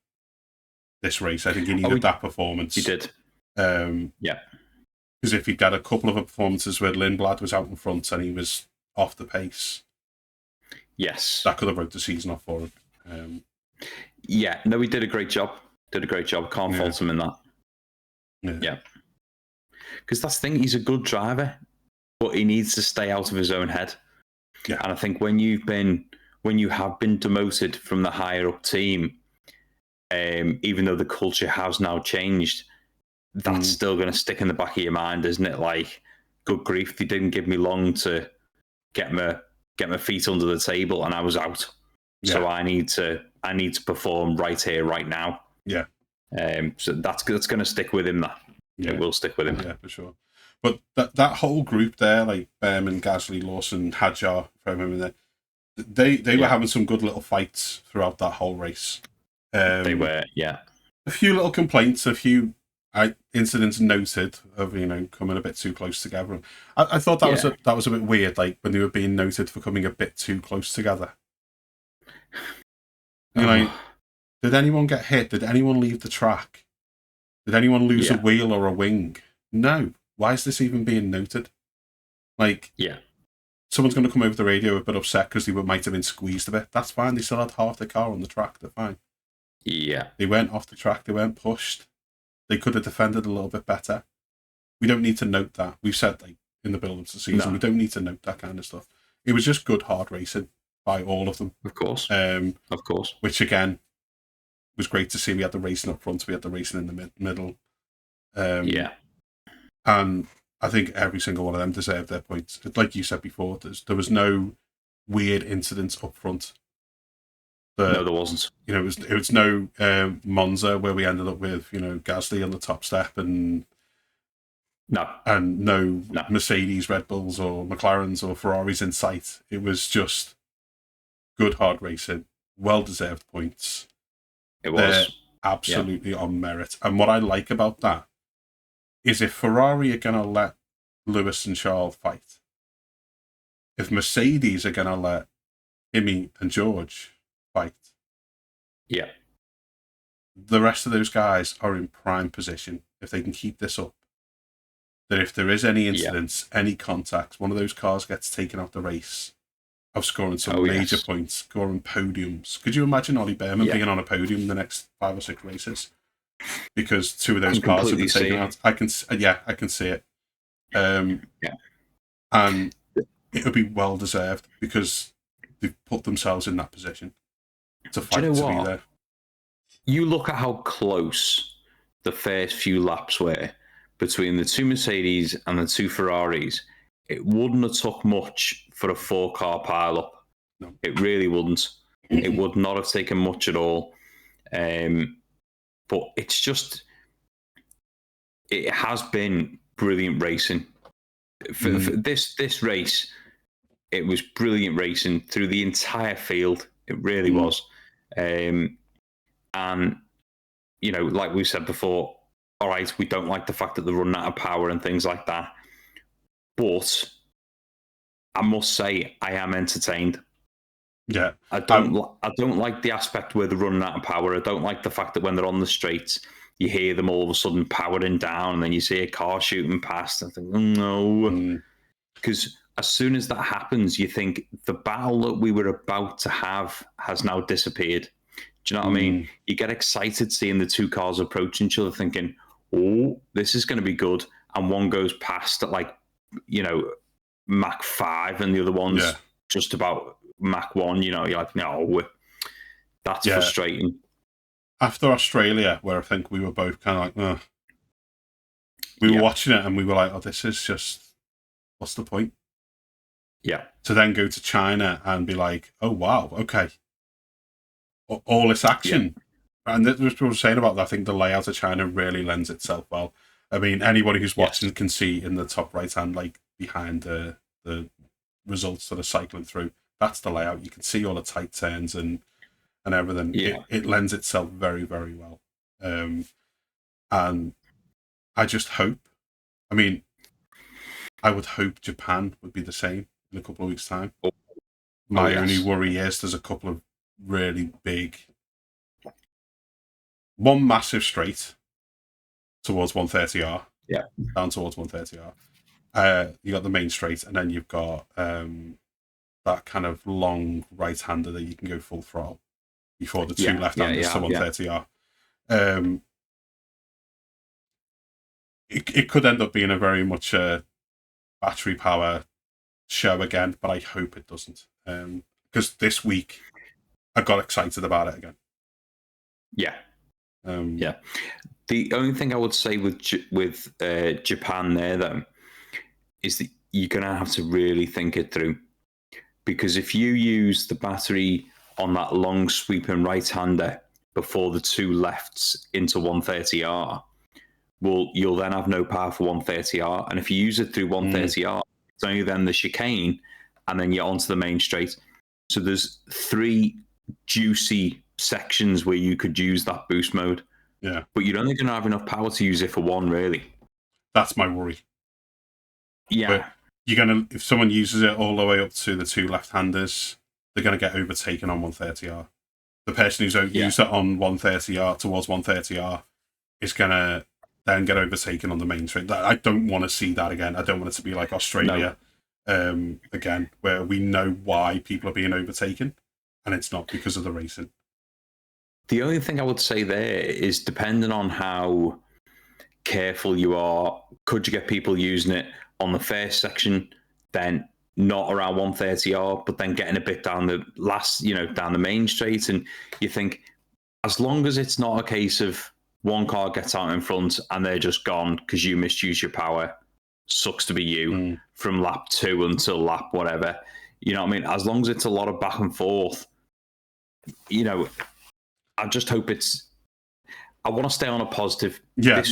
this race. I think he needed that performance. He did. Because if he'd had a couple of performances where Lindblad was out in front and he was off the pace, that could have wrote the season off for him. He did a great job. Can't fault him in that. Yeah. Because that's the thing, he's a good driver, but he needs to stay out of his own head. Yeah. And I think when you have been demoted from the higher up team, even though the culture has now changed, that's still going to stick in the back of your mind, isn't it? Like, good grief, they didn't give me long to get my feet under the table, and I was out. Yeah. So I need to perform right here, right now. Yeah. So that's going to stick with him. It will stick with him. Yeah, for sure. But that whole group there, like Behrman, Gasly, Lawson, Hadjar, they were having some good little fights throughout that whole race. They were, yeah. A few little complaints, a few incidents noted of coming a bit too close together. I thought that was a bit weird, like when they were being noted for coming a bit too close together. Did anyone get hit? Did anyone leave the track? Did anyone lose a wheel or a wing? No. Why is this even being noted? Like, someone's going to come over the radio a bit upset because they might have been squeezed a bit. That's fine. They still had half the car on the track. They're fine. Yeah. They went off the track. They weren't pushed. They could have defended a little bit better. We don't need to note that. We've said in the build-up to the season, we don't need to note that kind of stuff. It was just good hard racing by all of them. Of course. Which again was great to see. We had the racing up front. We had the racing in the middle. And I think every single one of them deserved their points. Like you said before, there was no weird incidents up front. No, there wasn't. It was no Monza where we ended up with Gasly on the top step and no Mercedes, Red Bulls, or McLarens or Ferraris in sight. It was just good hard racing, well deserved points. It was. They're absolutely on merit. And what I like about that is if Ferrari are going to let Lewis and Charles fight, if Mercedes are going to let Kimi and George fight, the rest of those guys are in prime position if they can keep this up. That if there is any incidents, any contacts, one of those cars gets taken out the race of scoring some major points, scoring podiums. Could you imagine Ollie Behrman being on a podium in the next 5 or 6 races? Because 2 of those cars have been taken out. I can see it. And it would be well deserved because they've put themselves in that position to fight to be there. You look at how close the first few laps were between the 2 Mercedes and the 2 Ferraris. It wouldn't have took much for a 4-car pile-up. No. It really wouldn't. It would not have taken much at all. But it's just it has been brilliant racing. For this race, it was brilliant racing through the entire field. It really was. And, you know, like we said before, all right, we don't like the fact that they're running out of power and things like that. But I must say, I am entertained. Yeah. I don't like the aspect where they're running out of power. I don't like the fact that when they're on the straights, you hear them all of a sudden powering down, and then you see a car shooting past. I think, no. Because as soon as that happens, you think the battle that we were about to have has now disappeared. Do you know what I mean? You get excited seeing the two cars approaching each other, thinking, oh, this is going to be good. And one goes past at, like, you know, Mach 5, and the other one's just about Mach 1. You know, you're like, no, that's frustrating. After Australia, where I think we were both kind of like, we were watching it and we were like, oh, this is just, what's the point? Yeah. To then go to China and be like, oh, wow, okay. All this action. Yeah. And that's what I was saying about that. I think the layout of China really lends itself well. I mean, anybody who's watching can see in the top right hand, like behind the results that are cycling through, that's the layout. You can see all the tight turns and everything. Yeah. It lends itself very, very well. And I just hope, I mean, I would hope Japan would be the same in a couple of weeks' time. My only worry is there's a couple of really big, one massive straight towards 130R. Yeah. Down towards 130R. You got the main straight, and then you've got that kind of long right-hander that you can go full throttle before the two left-handers to 130R. It could end up being a very much battery power show again, but I hope it doesn't. Because this week I got excited about it again. Yeah. The only thing I would say with Japan there, though, is that you're going to have to really think it through. Because if you use the battery on that long sweeping right-hander before the two lefts into 130R, well, you'll then have no power for 130R. And if you use it through 130R, it's only then the chicane, and then you're onto the main straight. So there's 3 juicy sections where you could use that boost mode. Yeah. But you're only going to have enough power to use it for one, really. That's my worry. Yeah. But you're going to, if someone uses it all the way up to the two left-handers, they're going to get overtaken on 130R. The person who's used it on 130R towards 130R is going to then get overtaken on the main straight. I don't want to see that again. I don't want it to be like Australia again, where we know why people are being overtaken, and it's not because of the racing. The only thing I would say there is, depending on how careful you are, could you get people using it on the first section, then not around 130R, but then getting a bit down the last, down the main straight? And you think, as long as it's not a case of one car gets out in front and they're just gone because you misused your power, sucks to be you, from lap 2 until lap whatever. You know what I mean? As long as it's a lot of back and forth, I just hope it's. I want to stay on a positive. Yeah.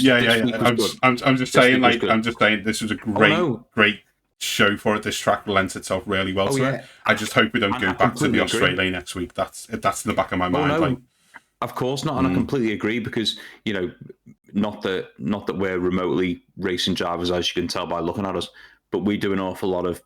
I'm just saying, this was a great show for it. This track lends itself really well to it. I just hope we don't go back to the Australia next week. That's in the back of my mind. Of course not, and I completely agree, because not that we're remotely racing drivers, as you can tell by looking at us, but we do an awful lot of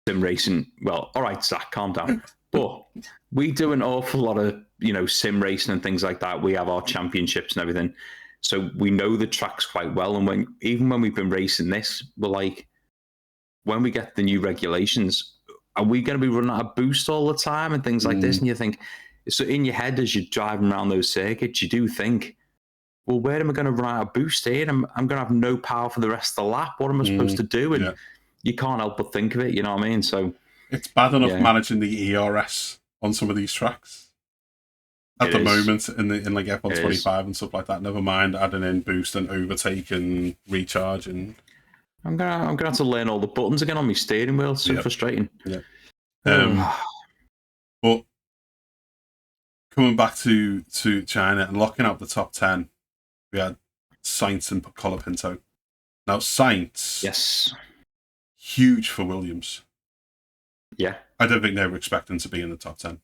sim racing. Well, all right, Zach, calm down. But we do an awful lot of sim racing and things like that. We have our championships and everything, so we know the tracks quite well. And even when we've been racing this, we're like, when we get the new regulations, are we going to be running out of boost all the time and things like this? And you think, so in your head as you're driving around those circuits, you do think, well, where am I going to run out of boost here? I'm going to have no power for the rest of the lap. What am I supposed to do? And you can't help but think of it. You know what I mean? So it's bad enough managing the ERS on some of these tracks at the moment in like F125 and stuff like that. Never mind adding in boost and overtake and recharge. And I'm gonna have to learn all the buttons again on my steering wheel. It's so frustrating. Yeah. But coming back to China and locking out the top 10, we had Sainz and Colapinto. Now, Sainz, Yes. huge for Williams. Yeah. I don't think they were expecting to be in the top 10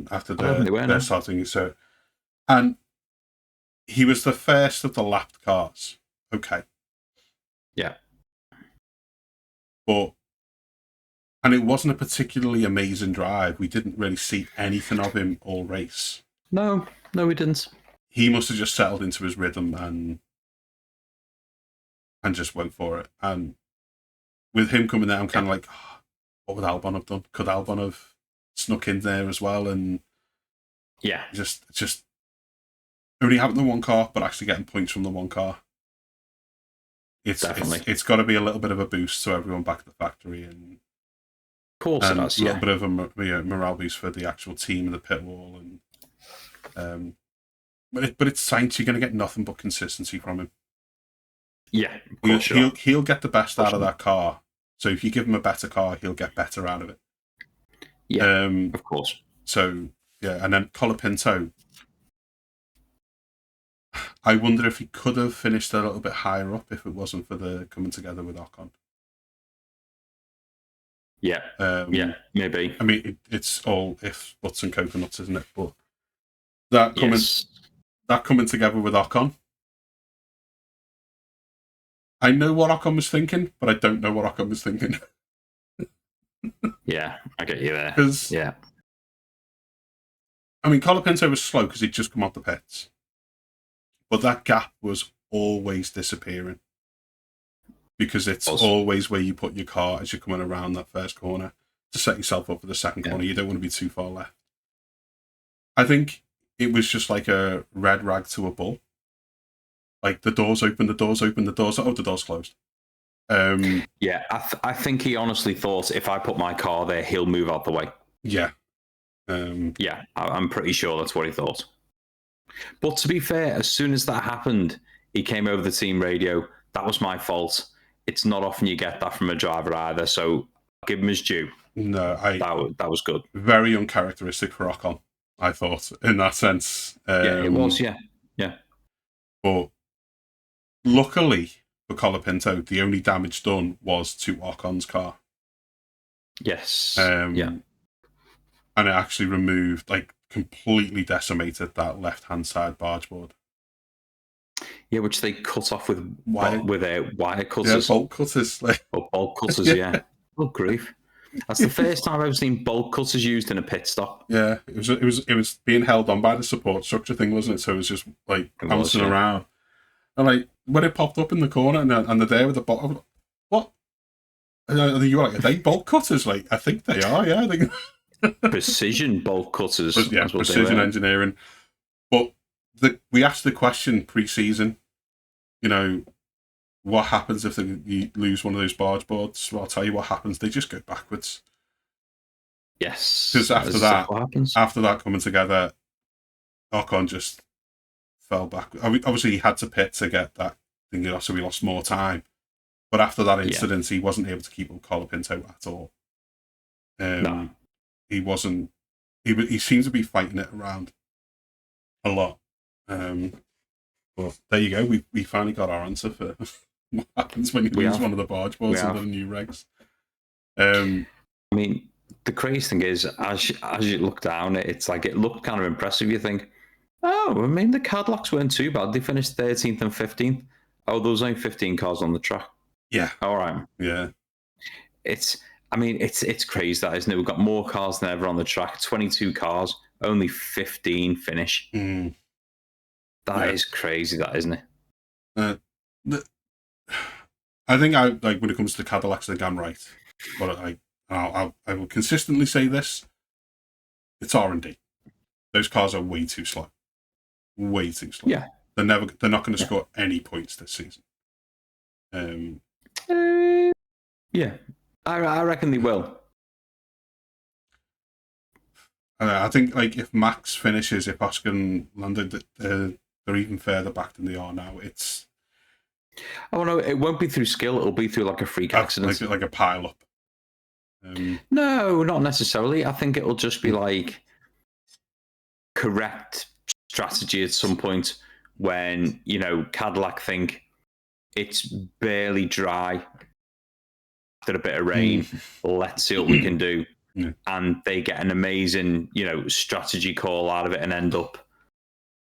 after I don't think they were, their no. starting. So, and he was the first of the lapped cars. Okay. Yeah. And it wasn't a particularly amazing drive. We didn't really see anything of him all race. No, we didn't. He must have just settled into his rhythm and just went for it. And with him coming there, I'm kind of like, oh, what would Albon have done? Could Albon have snuck in there as well? And just only having the one car, but actually getting points from the one car. It's got to be a little bit of a boost to everyone back at the factory, and of course it has, a little bit of a morale boost for the actual team and the pit wall. And but it's Sainz. You're going to get nothing but consistency from him. Yeah, he'll get the best out of that car. So if you give him a better car, he'll get better out of it. Yeah, of course. So yeah, and then Colapinto, I wonder if he could have finished a little bit higher up if it wasn't for the coming together with Ocon. Yeah, maybe. I mean, it's all ifs, buts, and coconuts, isn't it? But that coming together with Ocon, I know what Ocon was thinking, but I don't know what Ocon was thinking. Yeah, I get you there. Yeah. I mean, Colapinto was slow because he'd just come off the pits. But that gap was always disappearing. Because it's always where you put your car as you're coming around that first corner to set yourself up for the second corner. You don't want to be too far left. I think it was just like a red rag to a bull. Like the doors open, the doors closed. Yeah, I think he honestly thought if I put my car there, he'll move out the way. Yeah. Yeah, I'm pretty sure that's what he thought. But to be fair, as soon as that happened, he came over the team radio. That was my fault. It's not often you get that from a driver either, so give him his due. No, that was good. Very uncharacteristic for Ocon, I thought, in that sense. Yeah, it was, yeah. But luckily for Colapinto, the only damage done was to Ocon's car. Yes. Yeah. And it actually removed, completely decimated that left-hand side barge board. Yeah, which they cut off with wire cutters. Yeah, bolt cutters. Bolt cutters, yeah. Oh, grief. That's the first time I've ever seen bolt cutters used in a pit stop. Yeah, it was being held on by the support structure thing, wasn't it? So it was just bouncing around. And when it popped up in the corner and they're there with the bolt, like, what? And you were like, are they bolt cutters? I think they are, yeah. Precision bolt cutters. Yeah, precision engineering. But we asked the question pre-season, what happens if you lose one of those barge boards? Well, I'll tell you what happens. They just go backwards. Yes. Because after that coming together, Ocon just fell back. Obviously, he had to pit to get that thing, so we lost more time. But after that incident, he wasn't able to keep up Colapinto at all. No. He wasn't. He seems to be fighting it around a lot. But there you go. We finally got our answer for what happens when you lose one of the barge boards under the new regs. I mean, the crazy thing is, as you look down, it's it looked kind of impressive. You think, the Cadillacs weren't too bad. They finished 13th and 15th. Oh, there was only 15 cars on the track. Yeah. All right. Yeah. It's crazy, that, isn't it? We've got more cars than ever on the track. 22 cars, only 15 finish. That is crazy, that, isn't it? I think when it comes to Cadillacs, I think I'm right. But I will consistently say this: it's R&D. Those cars are way too slow. Way too slow. Yeah, they're not going to score any points this season. Yeah, I reckon they will. I think if Max finishes, if Oscar and Lando, they're even further back than they are now. It's. Oh no! It won't be through skill. It'll be through a freak accident, like a pile up. No, not necessarily. I think it'll just be correct strategy at some point when Cadillac think it's barely dry after a bit of rain. Let's see what we can do. Yeah. And they get an amazing, strategy call out of it and end up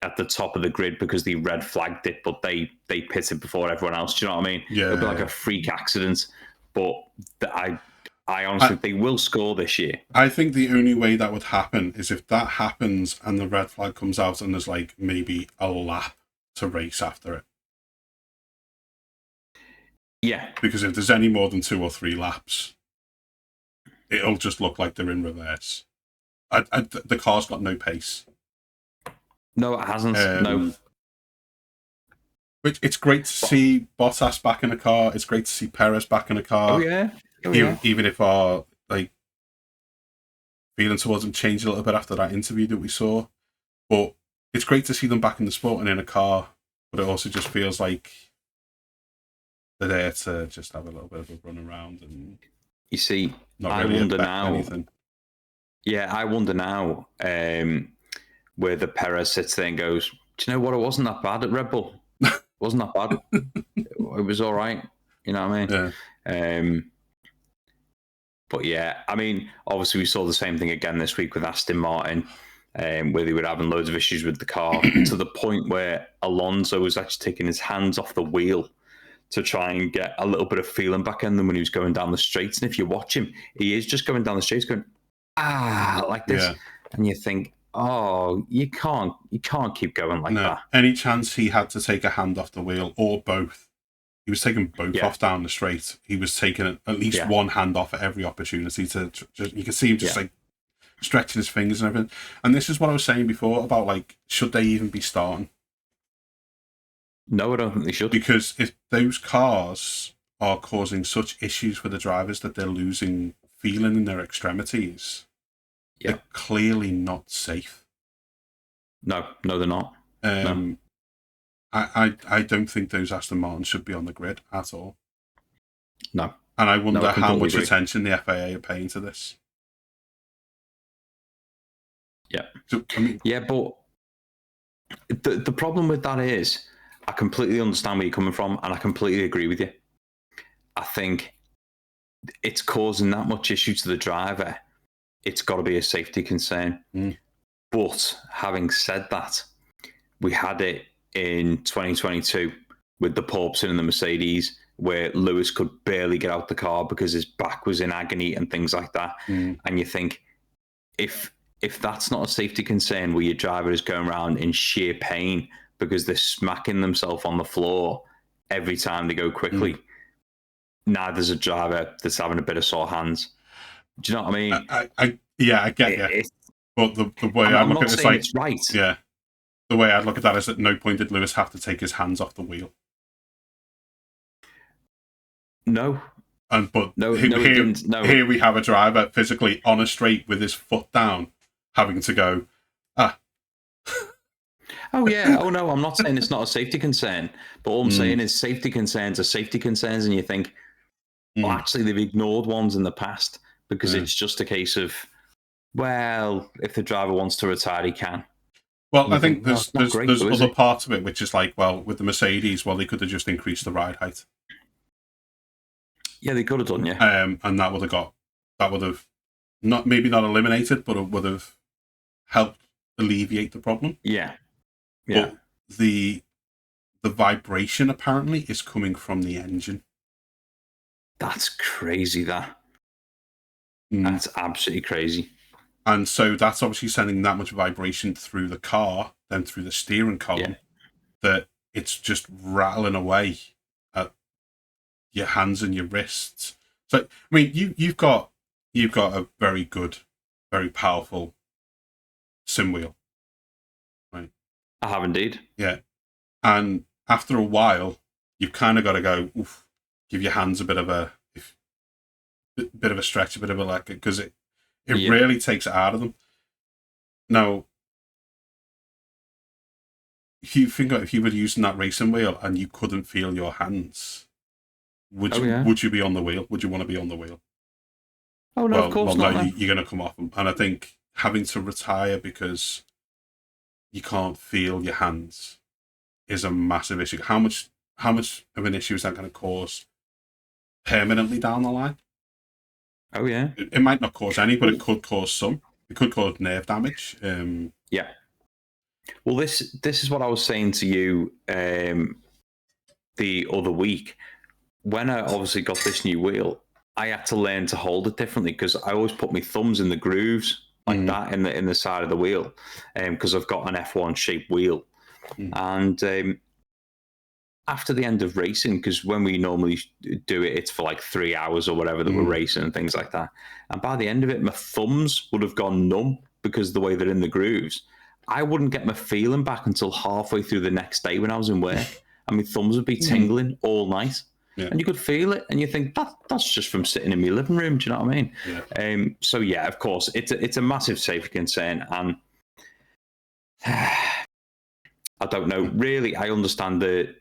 at the top of the grid because they red flagged it, but they pitted before everyone else. Do you know what I mean? Yeah. It'll be like a freak accident. But I honestly think they will score this year. I think the only way that would happen is if that happens and the red flag comes out and there's like maybe a lap to race after it. Yeah. Because if there's any more than 2 or 3 laps, it'll just look like they're in reverse. The car's got no pace. No, it hasn't. No. Which it's great to see Bottas back in a car. It's great to see Perez back in a car. Oh yeah. Even if our feeling towards them changed a little bit after that interview that we saw, but it's great to see them back in the sport and in a car. But it also just feels like they're there to just have a little bit of a run around and. You see, not really I wonder now. Anything. Yeah, I wonder now where the Perez sits there and goes, "Do you know what? It wasn't that bad at Red Bull. It wasn't that bad. It was all right." You know what I mean? Yeah. But yeah, I mean, obviously we saw the same thing again this week with Aston Martin, where they were having loads of issues with the car to the point where Alonso was actually taking his hands off the wheel to try and get a little bit of feeling back in them when he was going down the straights. And if you watch him, he is just going down the straights going, like this. Yeah. And you think, oh, you can't keep going like that. Any chance he had to take a hand off the wheel or both, he was taking both off down the straight. He was taking at least one hand off at every opportunity to just, you can see him just like stretching his fingers and everything. And this is what I was saying before about like, should they even be starting? No, I don't think they should. Because if those cars are causing such issues for the drivers that they're losing feeling in their extremities, they're clearly not safe. No, they're not. No. I don't think those Aston Martins should be on the grid at all. No. And I wonder how much attention the FIA are paying to this. Yeah. So, I mean, yeah, but the problem with that is, I completely understand where you're coming from, and I completely agree with you. I think it's causing that much issue to the driver. It's got to be a safety concern. But having said that, we had it in 2022 with the Porpoising and the Mercedes, where Lewis could barely get out the car because his back was in agony and things like that. And you think, if that's not a safety concern where your driver is going around in sheer pain because they're smacking themselves on the floor every time they go quickly, now there's a driver that's having a bit of sore hands. Do you know what I mean? I get you. But the way I look at it is like, it's right. Yeah. The way I'd look at that is at no point did Lewis have to take his hands off the wheel. No. Here we have a driver physically on a straight with his foot down, having to go, Oh, yeah. Oh, no, I'm not saying it's not a safety concern. But all I'm saying is safety concerns are safety concerns. And you think, well, actually, they've ignored ones in the past because it's just a case of, well, if the driver wants to retire, he can. Well, I think there's other parts of it, which is like, well, with the Mercedes, they could have just increased the ride height. Yeah, they could have done, yeah. And that would have not eliminated, but it would have helped alleviate the problem. Yeah. Yeah. But the vibration apparently is coming from the engine. That's crazy, That's absolutely crazy. And so that's obviously sending that much vibration through the car, then through the steering column, that it's just rattling away at your hands and your wrists. So, I mean, you've got a very good, very powerful sim wheel, right? I have indeed. Yeah. And after a while, you've kind of got to go, oof, give your hands a bit of a stretch, a bit of a like, because it really takes it out of them. Now, if you think if you were using that racing wheel and you couldn't feel your hands, would you be on the wheel? Would you want to be on the wheel? Oh no, of course not. No, you're going to come off them. And I think having to retire because you can't feel your hands is a massive issue. How much how much of an issue is that going to cause permanently down the line? Oh yeah. It might not cause any, but it could cause some. It could cause nerve damage. Yeah. Well, this is what I was saying to you the other week. When I obviously got this new wheel, I had to learn to hold it differently because I always put my thumbs in the grooves like that in the side of the wheel, because I've got an F1 shaped wheel. And after the end of racing, because when we normally do it, it's for like 3 hours or whatever that we're racing and things like that. And by the end of it, my thumbs would have gone numb because of the way they're in the grooves. I wouldn't get my feeling back until halfway through the next day when I was in work, and my thumbs would be tingling all night. Yeah. And you could feel it, and you think that's just from sitting in my living room. Do you know what I mean? Yeah. So yeah, of course, it's a massive safety concern, and I don't know. Really, I understand that.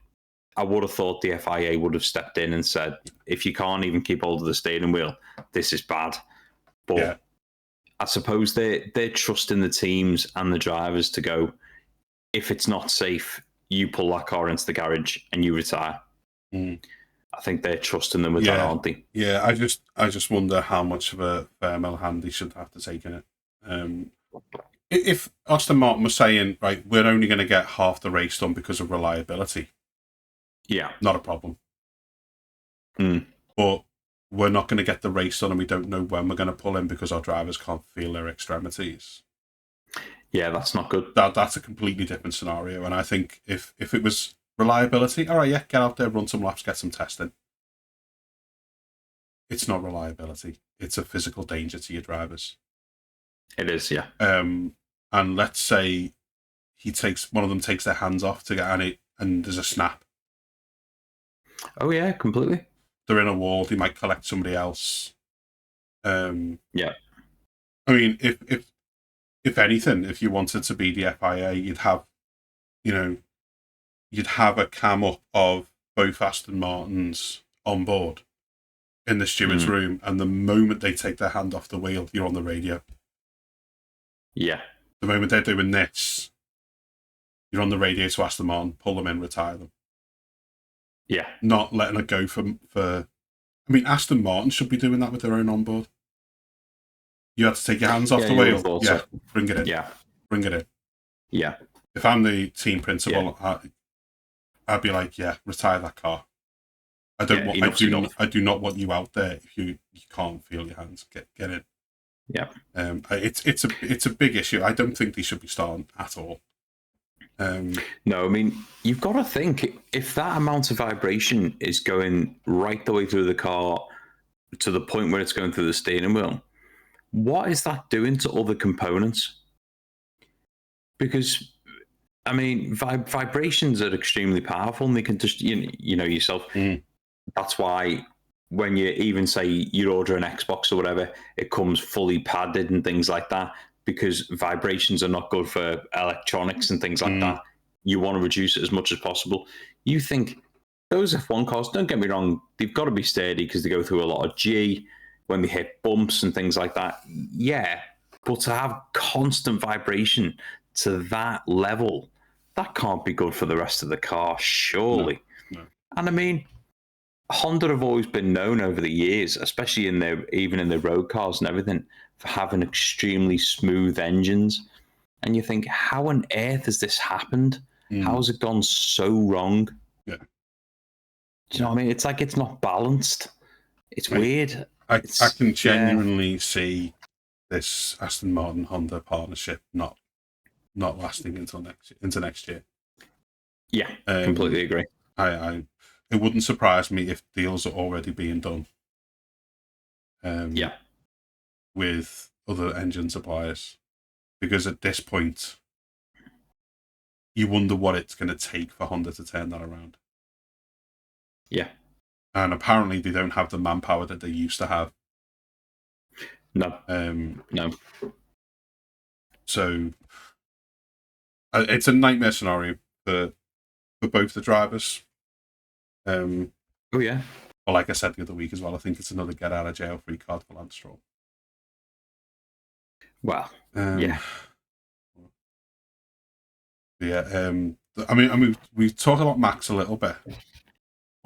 I would have thought the FIA would have stepped in and said, if you can't even keep hold of the steering wheel, this is bad. But I suppose they're trusting the teams and the drivers to go, if it's not safe, you pull that car into the garage and you retire. I think they're trusting them with that, aren't they? Yeah, I just wonder how much of a firm hand they should have to take in it. If Aston Martin was saying, right, we're only going to get half the race done because of reliability, yeah, not a problem. But we're not going to get the race done and we don't know when we're going to pull in because our drivers can't feel their extremities. Yeah, that's not good. That's a completely different scenario. And I think if it was reliability, all right, yeah, get out there, run some laps, get some testing. It's not reliability. It's a physical danger to your drivers. It is, yeah. And let's say one of them takes their hands off to get on it and there's a snap. Oh yeah, completely. They're in a wall. They might collect somebody else. Yeah. I mean, if anything, if you wanted to be the FIA, you'd have a cam up of both Aston Martins on board in the steward's room, and the moment they take their hand off the wheel, you're on the radio. Yeah. The moment they're doing this, you're on the radio to Aston Martin, pull them in, retire them. Yeah. Not letting it go for. I mean, Aston Martin should be doing that with their own onboard. You have to take your hands off the wheel. Yeah, so. Bring it in. Yeah. Bring it in. Yeah. If I'm the team principal, I'd be like, yeah, retire that car. I do not want you out there if you can't feel your hands. Get in. Yeah. It's a big issue. I don't think they should be starting at all. No, I mean, you've got to think, if that amount of vibration is going right the way through the car to the point where it's going through the steering wheel, what is that doing to other components? Because, I mean, vibrations are extremely powerful, and they can just, you know yourself. That's why when you even say you order an Xbox or whatever, it comes fully padded and things like that, because vibrations are not good for electronics and things like that. You want to reduce it as much as possible. You think those F1 cars, don't get me wrong, they've got to be sturdy because they go through a lot of G when they hit bumps and things like that. Yeah, but to have constant vibration to that level, that can't be good for the rest of the car, surely. No. And I mean, Honda have always been known over the years, especially even in their road cars and everything, for having extremely smooth engines. And you think, how on earth has this happened? How has it gone so wrong? Yeah. Do you know what I mean? It's like it's not balanced. It's weird. I can genuinely see this Aston Martin Honda partnership not lasting into next year. Yeah, completely agree. It wouldn't surprise me if deals are already being done. With other engine suppliers, because at this point, you wonder what it's going to take for Honda to turn that around. Yeah, and apparently they don't have the manpower that they used to have. No. No. So it's a nightmare scenario for both the drivers. Oh yeah. Well, like I said the other week as well, I think it's another get out of jail free card for Lance Stroll. Wow. Yeah. Yeah. I mean, we talked about Max a little bit.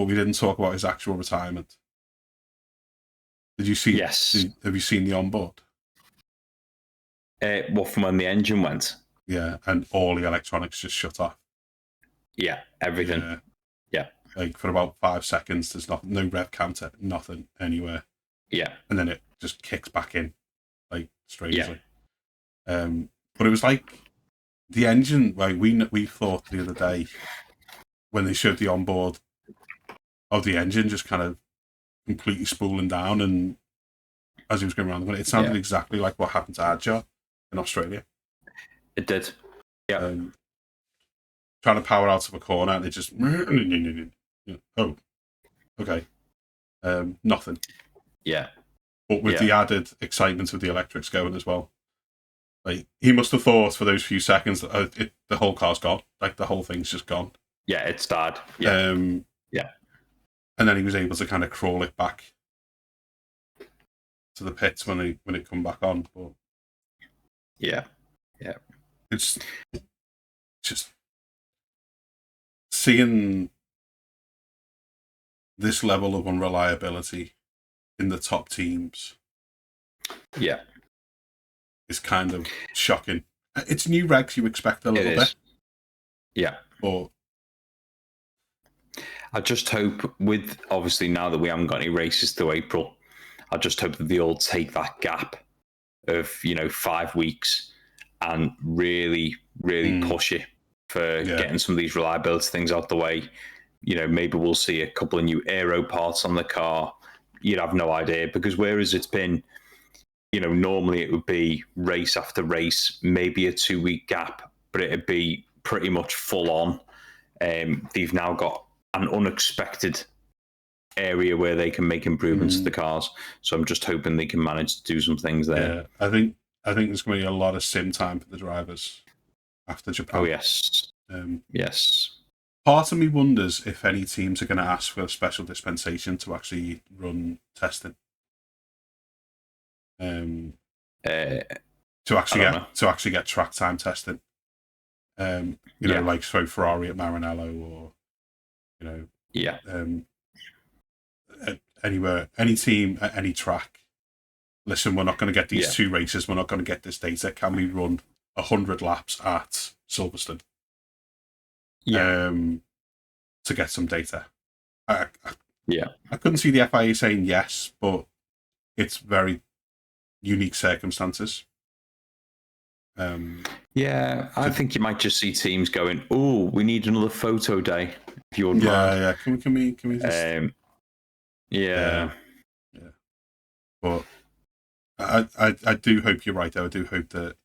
but we didn't talk about his actual retirement. Did you see? Yes. Have you seen the onboard? What, from when the engine went? Yeah, and all the electronics just shut off. Yeah, everything. Yeah. Like for about 5 seconds, there's no rev counter, nothing anywhere. Yeah. And then it just kicks back in, like strangely. But it was like the engine. Like we thought the other day when they showed the onboard of the engine just kind of completely spooling down, and as he was going around the corner, it sounded exactly like what happened to Adjar in Australia. It did. Yeah. Trying to power out of a corner, and it just oh, okay, nothing. Yeah. But with the added excitement of the electrics going as well, like he must have thought for those few seconds that the whole car's gone, like the whole thing's just gone. Yeah, it's started. Yeah. And then he was able to kind of crawl it back to the pits when it come back on. But it's just seeing this level of unreliability in the top teams. Yeah, is kind of shocking. It's new regs, you expect a little bit. Yeah. But I just hope, with obviously now that we haven't got any races to April, I just hope that they all take that gap of 5 weeks and really push it for getting some of these reliability things out the way. Maybe we'll see a couple of new aero parts on the car. You'd have no idea, because whereas it's been, normally it would be race after race, maybe a 2-week gap, but it'd be pretty much full on. They've now got an unexpected area where they can make improvements to the cars. So I'm just hoping they can manage to do some things there. Yeah, I think there's going to be a lot of sim time for the drivers after Japan. Oh, yes. Yes. Part of me wonders if any teams are going to ask for a special dispensation to actually run testing. To actually get track time testing. Like so Ferrari at Maranello, or anywhere, any team at any track. Listen, we're not going to get these 2 races. We're not going to get this data. Can we run 100 laps at Silverstone? To get some data. I couldn't see the FIA saying yes, but it's very unique circumstances. I think you might just see teams going, "Oh, we need another photo day." If you wouldn't mind. Yeah. Can we just? But I do hope you're right, though. I do hope that a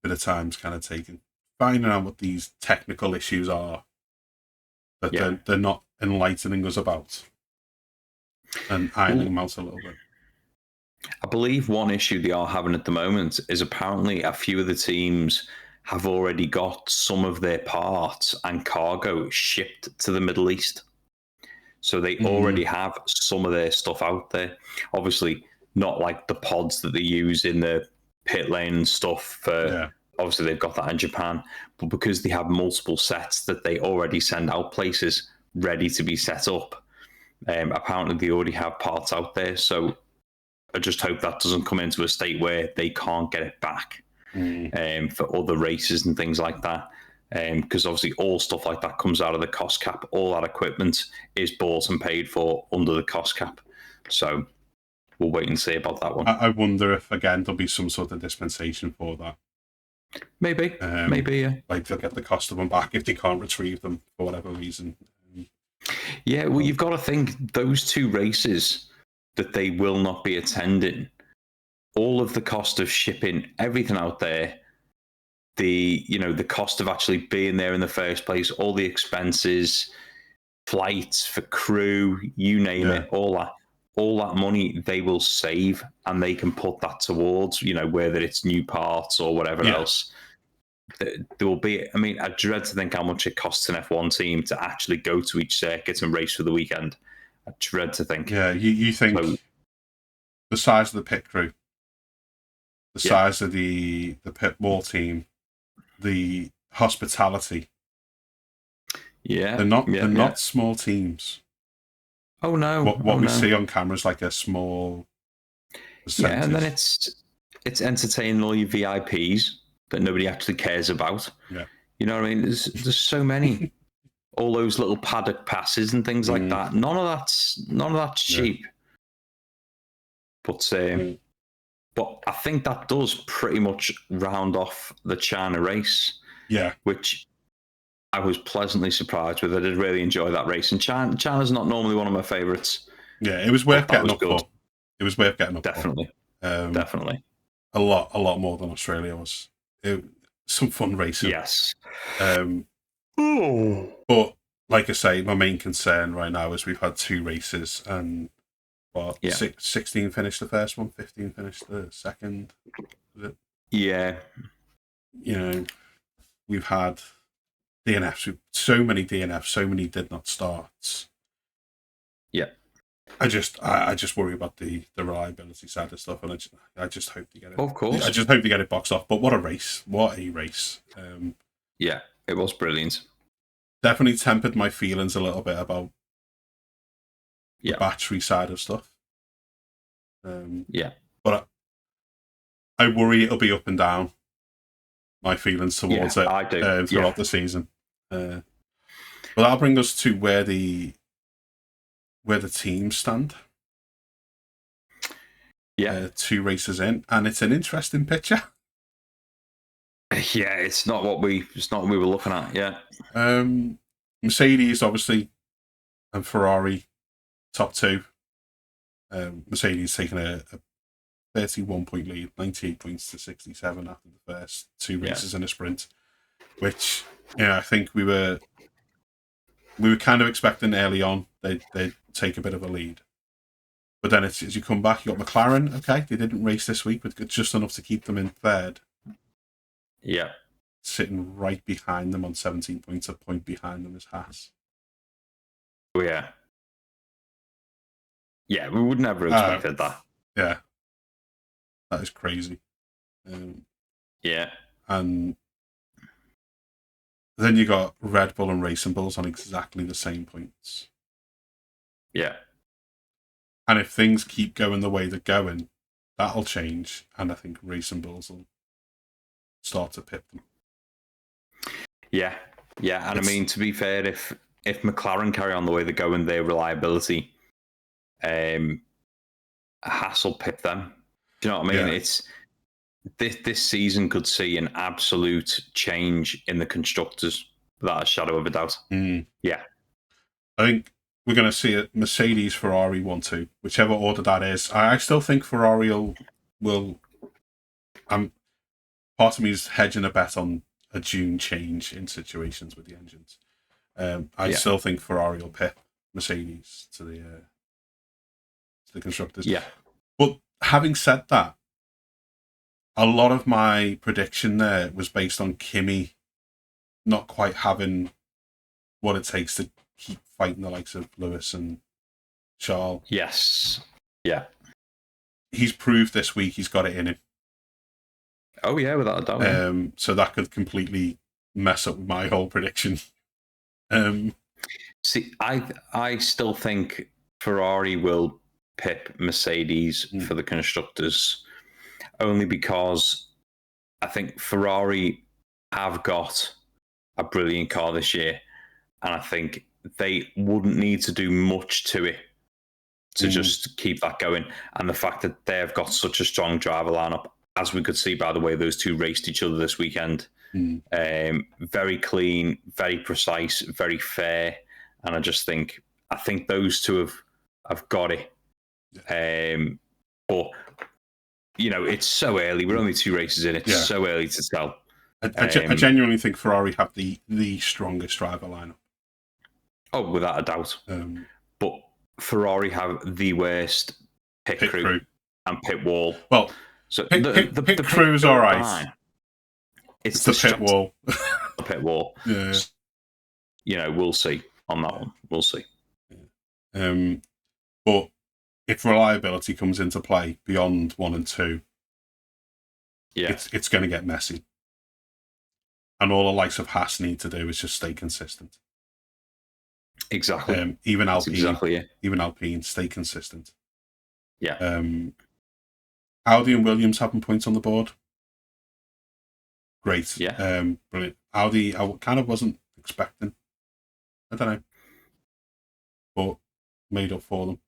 bit of time's kind of taken finding out what these technical issues are that they're not enlightening us about and ironing them out a little bit. I believe one issue they are having at the moment is apparently a few of the teams have already got some of their parts and cargo shipped to the Middle East. So they already have some of their stuff out there. Obviously, not like the pods that they use in the pit lane and stuff. Obviously, they've got that in Japan. But because they have multiple sets that they already send out places ready to be set up, apparently they already have parts out there. So I just hope that doesn't come into a state where they can't get it back for other races and things like that. Because obviously all stuff like that comes out of the cost cap. All that equipment is bought and paid for under the cost cap. So we'll wait and see about that one. I wonder if, again, there'll be some sort of dispensation for that. Maybe, yeah. Like they'll get the cost of them back if they can't retrieve them for whatever reason. Yeah, well, you've got to think those 2 races that they will not be attending, all of the cost of shipping everything out there, the cost of actually being there in the first place, all the expenses, flights for crew, you name it, all that money they will save, and they can put that towards, whether it's new parts or whatever else. There will be, I dread to think how much it costs an F1 team to actually go to each circuit and race for the weekend. I dread to think. Yeah, you think the size of the pit crew, the size of the pit wall team, the hospitality. Yeah, they're not small teams. Oh no! What we see on camera is like a small percentage. Yeah, and then it's entertaining all your VIPs that nobody actually cares about. Yeah. You know what I mean? There's so many. All those little paddock passes and things like that. None of that's cheap. But I think that does pretty much round off the China race. Yeah. Which I was pleasantly surprised with. I did really enjoy that race. And China's not normally one of my favourites. Yeah, it was worth getting up for. It was worth getting up Definitely. for. Definitely. A lot more than Australia was. Some fun racing. Yes. But like I say, my main concern right now is we've had 2 races and 16 finished the first one, 15 finished the second. Yeah. You know, we've had DNFs, so many DNFs, so many did not starts. Yeah. I just worry about the reliability side of stuff, and I just hope to get it. Of course. I just hope to get it boxed off. But what a race! What a race! Yeah, it was brilliant. Definitely tempered my feelings a little bit about the battery side of stuff. But I worry it'll be up and down. My feelings towards it I do. Throughout the season. But that'll bring us to where the teams stand. Yeah, 2 races in, and it's an interesting picture. Yeah, it's not what we were looking at. Yeah. Mercedes obviously and Ferrari top 2. Mercedes taking a 31-point lead, 98 points to 67 after the first 2 races in a sprint, which I think we were kind of expecting early on they'd take a bit of a lead. But then as you come back, you got McLaren. Okay, they didn't race this week, but just enough to keep them in third. Yeah. Sitting right behind them on 17 points, a point behind them is Haas. Oh, yeah. Yeah, we would never have expected that. Yeah. That is crazy. Yeah. And then you got Red Bull and Racing Bulls on exactly the same points. Yeah. And if things keep going the way they're going, that'll change. And I think Racing Bulls will start to pit them. Yeah. Yeah. And I mean, to be fair, if McLaren carry on the way they're going, their reliability, Haas will pit them. Do you know what I mean? Yeah. It's this season could see an absolute change in the constructors, without a shadow of a doubt. Yeah. I think we're going to see a Mercedes, Ferrari 1-2, whichever order that is. I still think Ferrari will part of me is hedging a bet on a June change in situations with the engines. I still think Ferrari will pit Mercedes to the constructors. Yeah. But having said that, a lot of my prediction there was based on Kimi not quite having what it takes to keep fighting the likes of Lewis and Charles. Yes. Yeah. He's proved this week he's got it in him. Oh, yeah, without a doubt. So that could completely mess up my whole prediction. See, I still think Ferrari will pip Mercedes for the constructors, only because I think Ferrari have got a brilliant car this year, and I think they wouldn't need to do much to it to just keep that going. And the fact that they've got such a strong driver lineup, as we could see by the way those 2 raced each other this weekend, very clean, very precise, very fair, and I think those 2 have got it. But it's so early. We're only 2 races in. It's so early to tell. I genuinely think Ferrari have the strongest driver lineup. Oh, without a doubt. But Ferrari have the worst pit crew and pit wall. Well, so the pit crew is all right. It's the pit wall. The pit wall. Yeah. We'll see on that one. We'll see. But if reliability comes into play beyond 1 and 2, it's going to get messy. And all the likes of Haas need to do is just stay consistent. Exactly. Even That's Alpine, exactly it. even Alpine, stay consistent. Yeah. Audi and Williams having points on the board. Great. Yeah. Brilliant. Audi, I kind of wasn't expecting. I don't know, but made up for them.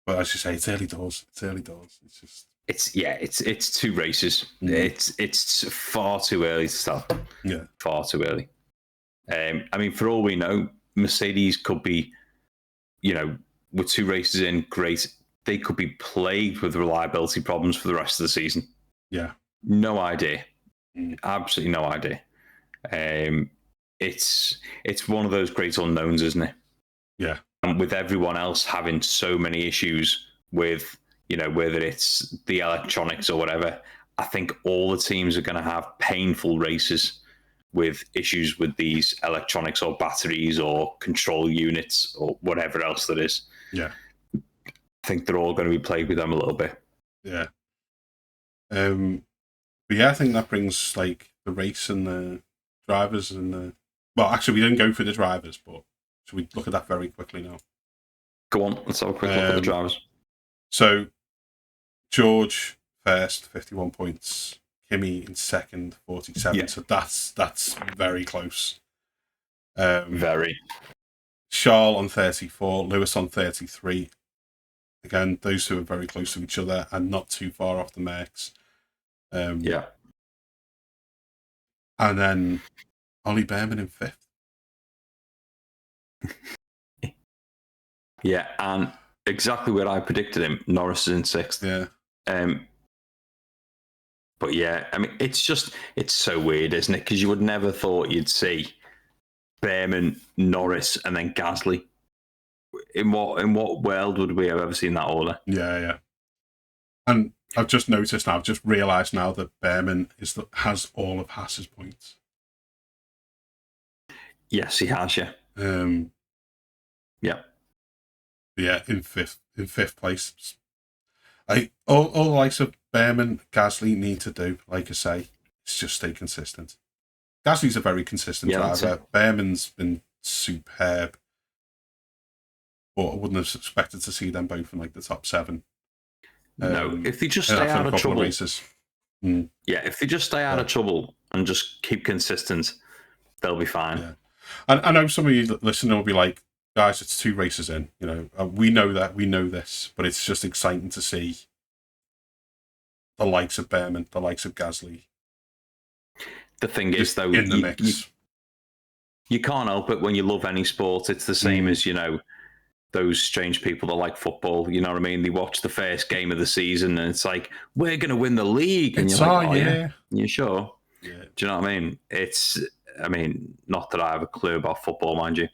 But as you say, it's early doors. It's early doors. It's just it's 2 races. It's far too early to start. Yeah. Far too early. I mean, for all we know, Mercedes could be, with 2 races in, great. They could be plagued with reliability problems for the rest of the season. Yeah. No idea. Absolutely no idea. It's one of those great unknowns, isn't it? Yeah. And with everyone else having so many issues with, whether it's the electronics or whatever, I think all the teams are going to have painful races with issues with these electronics or batteries or control units or whatever else that is. Yeah. I think they're all going to be plagued with them a little bit. Yeah. But yeah, I think that brings like the race and the drivers and the. Well, actually, we didn't go for the drivers, but should we look at that very quickly now? Go on, let's have a quick look at the drivers. So, George first, 51 points. Kimi in second, 47. Yeah. So that's very close. Very. Charles on 34, Lewis on 33. Again, those two are very close to each other and not too far off the Mercs. Yeah. And then Ollie Behrman in fifth. Yeah, and exactly where I predicted him. Norris is in sixth. Yeah. But yeah, I mean, it's so weird, isn't it? Because you would never thought you'd see Behrman, Norris, and then Gasly. In what world would we have ever seen that order? Yeah, yeah. And I've just noticed now, I've just realised now that Behrman has all of Haas's points. Yes, he has, yeah. Yeah. Yeah, in fifth place. All the likes of Behrman, Gasly need to do, like I say, is just stay consistent. Gasly's a very consistent driver. Behrman's been superb. But I wouldn't have expected to see them both in like the top 7. No, if they just stay out of trouble. Yeah, if they just stay out of trouble and just keep consistent, they'll be fine. Yeah. And I know some of you listening will be like, guys, it's 2 races in. We know that, we know this, but it's just exciting to see the likes of Behrman, the likes of Gasly. The thing is, though, in the mix. You can't help it when you love any sport. It's the same as, those strange people that like football. You know what I mean? They watch the first game of the season and it's like, we're going to win the league. And you're like, yeah. You sure? Yeah. Do you know what I mean? Not that I have a clue about football, mind you.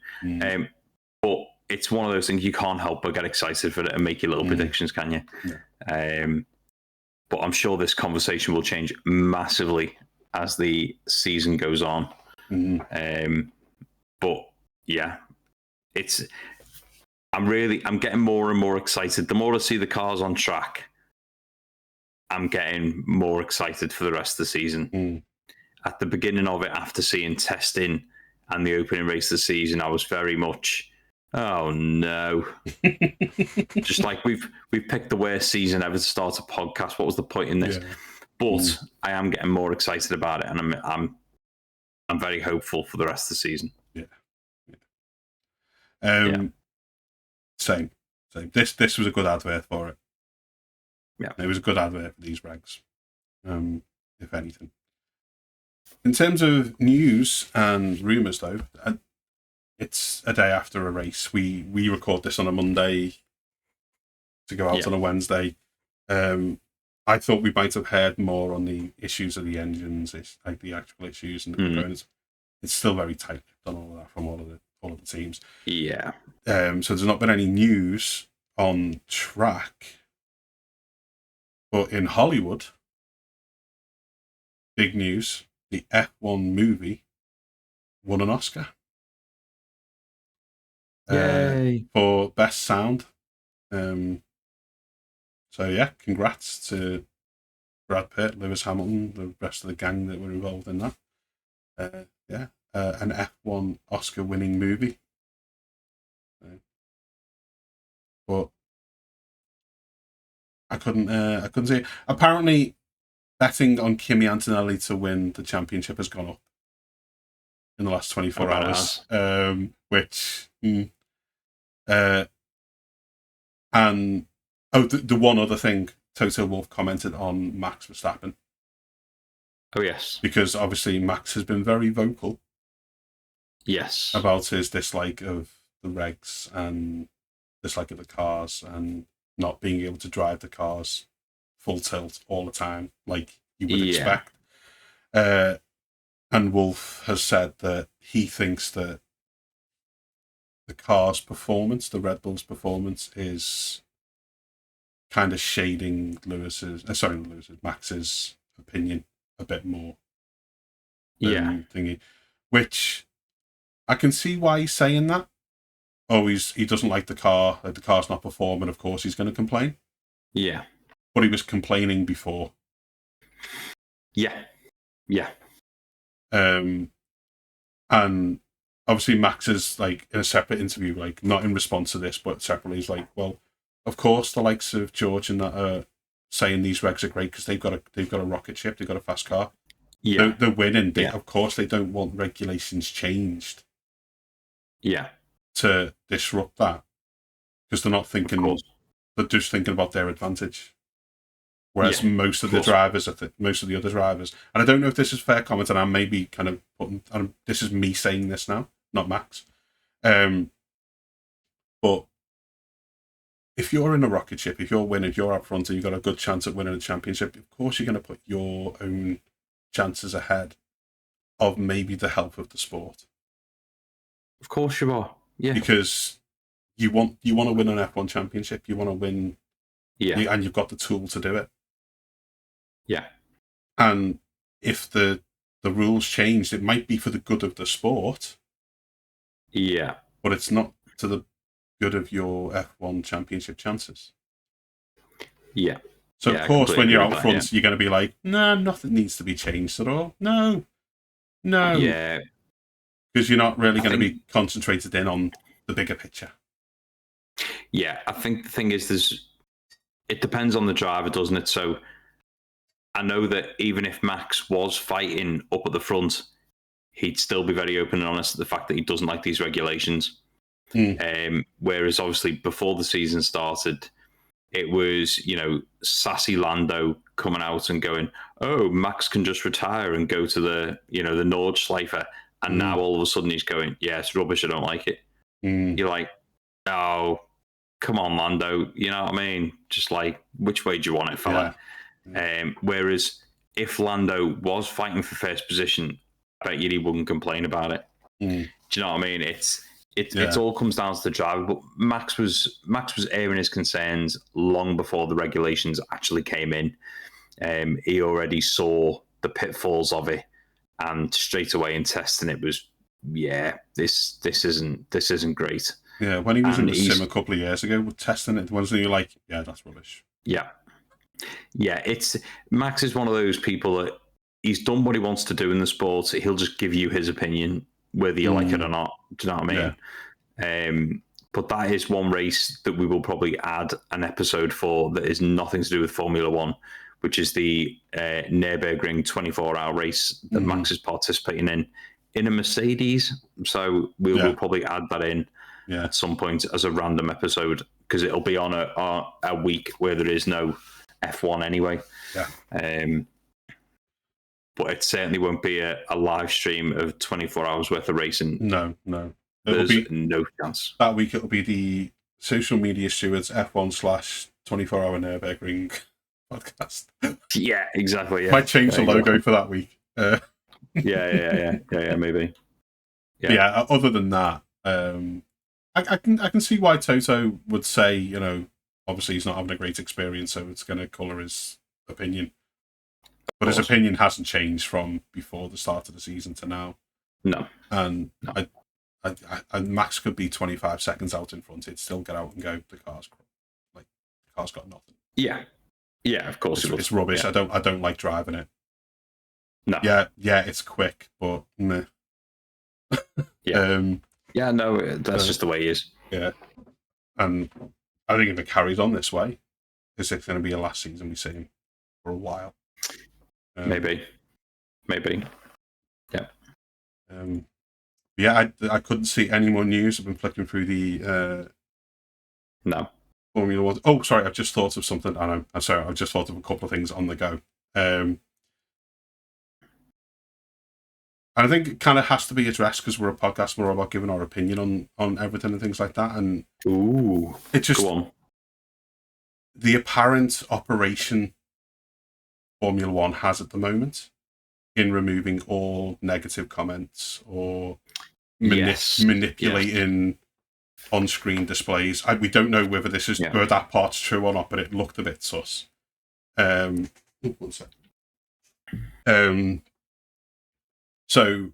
But it's one of those things you can't help but get excited for it and make your little predictions, can you? Yeah. But I'm sure this conversation will change massively as the season goes on. But yeah, I'm getting more and more excited. The more I see the cars on track, I'm getting more excited for the rest of the season. At the beginning of it, after seeing testing and the opening race of the season, I was very much, oh no. Just like we've picked the worst season ever to start a podcast. What was the point in this? Yeah. But I am getting more excited about it, and I'm very hopeful for the rest of the season. Yeah. Same. This was a good advert for it. Yeah. It was a good advert for these regs, if anything. In terms of news and rumours, though, it's a day after a race. We record this on a Monday to go out on a Wednesday. I thought we might have heard more on the issues of the engines, like the actual issues and the components. It's still very tight on all of that from all of the teams. Yeah. So there's not been any news on track, but in Hollywood, big news: the F1 movie won an Oscar. Yay. For best sound. So yeah, congrats to Brad Pitt, Lewis Hamilton, the rest of the gang that were involved in that. An F1 Oscar-winning movie. but I couldn't see it. Apparently, betting on Kimi Antonelli to win the championship has gone up in the last 24 hours. Which, and the one other thing, Toto Wolff commented on Max Verstappen. Oh yes, because obviously Max has been very vocal. Yes, about his dislike of the regs and dislike of the cars and not being able to drive the cars full tilt all the time, like you would expect. And Wolff has said that he thinks that the car's performance, the Red Bull's performance, is kind of shading Max's opinion a bit more. Thingy, which I can see why he's saying that. Oh, he doesn't like the car. Like the car's not performing. Of course, he's going to complain. Yeah, but he was complaining before. Yeah. And obviously Max is like in a separate interview, like not in response to this, but separately, he's like, well, of course the likes of George and that are saying these regs are great because they've got a rocket ship, they've got a fast car. Yeah, they're winning. Of course, they don't want regulations changed. Yeah, to disrupt that because they're not thinking. They're just thinking about their advantage. Whereas most of the drivers, most of the other drivers, and I don't know if this is fair comment, and I'm maybe kind of putting. This is me saying this now, not Max. But if you're in a rocket ship, if you're winning, if you're up front, and you've got a good chance at winning a championship, of course you're going to put your own chances ahead of maybe the help of the sport. Of course you are. Yeah. Because you want to win an F1 championship, you want to win, and you've got the tool to do it. Yeah. And if the rules changed, it might be for the good of the sport. Yeah. But it's not to the good of your F1 championship chances. Yeah. So, of course, when you're out front, you're going to be like, no, nothing needs to be changed at all. No. Yeah. Because you're not really going to be concentrated in on the bigger picture. Yeah, I think the thing is, it depends on the driver, doesn't it? So I know that even if Max was fighting up at the front, he'd still be very open and honest at the fact that he doesn't like these regulations. Whereas obviously before the season started, it was, sassy Lando coming out and going, oh, Max can just retire and go to the Nordschleife. And now all of a sudden he's going, yeah, it's rubbish, I don't like it. You're like, oh, come on, Lando. You know what I mean? Just like, which way do you want it, fella? Yeah. Whereas if Lando was fighting for first position, I bet you he wouldn't complain about it. Do you know what I mean? It all comes down to the driver. But Max was airing his concerns long before the regulations actually came in. He already saw the pitfalls of it, and straight away in testing it was, this isn't great. Yeah, when he was in the sim a couple of years ago, testing it, wasn't he like, yeah, that's rubbish. Yeah. Max is one of those people that he's done what he wants to do in the sport. He'll just give you his opinion, whether you like it or not. Do you know what I mean? Yeah. But that is one race that we will probably add an episode for that is nothing to do with Formula One, which is the Nürburgring 24-hour race that Max is participating in a Mercedes. So we'll probably add that in at some point as a random episode, because it'll be on a week where there is no F1 anyway. Yeah. But it certainly won't be a live stream of 24 hours worth of racing. No. There's no chance. That week it'll be the Social Media Stewards F1 / 24-hour Nürburgring podcast. Yeah, exactly. Yeah. Might change the logo for that week. Yeah, maybe. Yeah. Other than that, I can see why Toto would say, obviously he's not having a great experience, so it's going to colour his opinion. But his opinion hasn't changed from before the start of the season to now. No. And Max could be 25 seconds out in front. He'd still get out and go, the car's got nothing. Yeah. Yeah, of course it's rubbish. Yeah. I don't like driving it. No. Yeah, it's quick, but meh. Yeah. No, that's just the way he is. Yeah. And I think if it carries on this way, is it going to be a last season we see him for a while? Maybe. Yeah. Yeah, I couldn't see any more news. I've been flicking through the No. Formula One. Oh, sorry, I've just thought of something. I'm sorry, I've just thought of a couple of things on the go. I think it kind of has to be addressed because we're a podcast. We're all about giving our opinion on everything and things like that. And it just go on. The apparent operation Formula One has at the moment in removing all negative comments or manipulating on-screen displays. We don't know whether this is whether that part's true or not, but it looked a bit sus. 1 second. So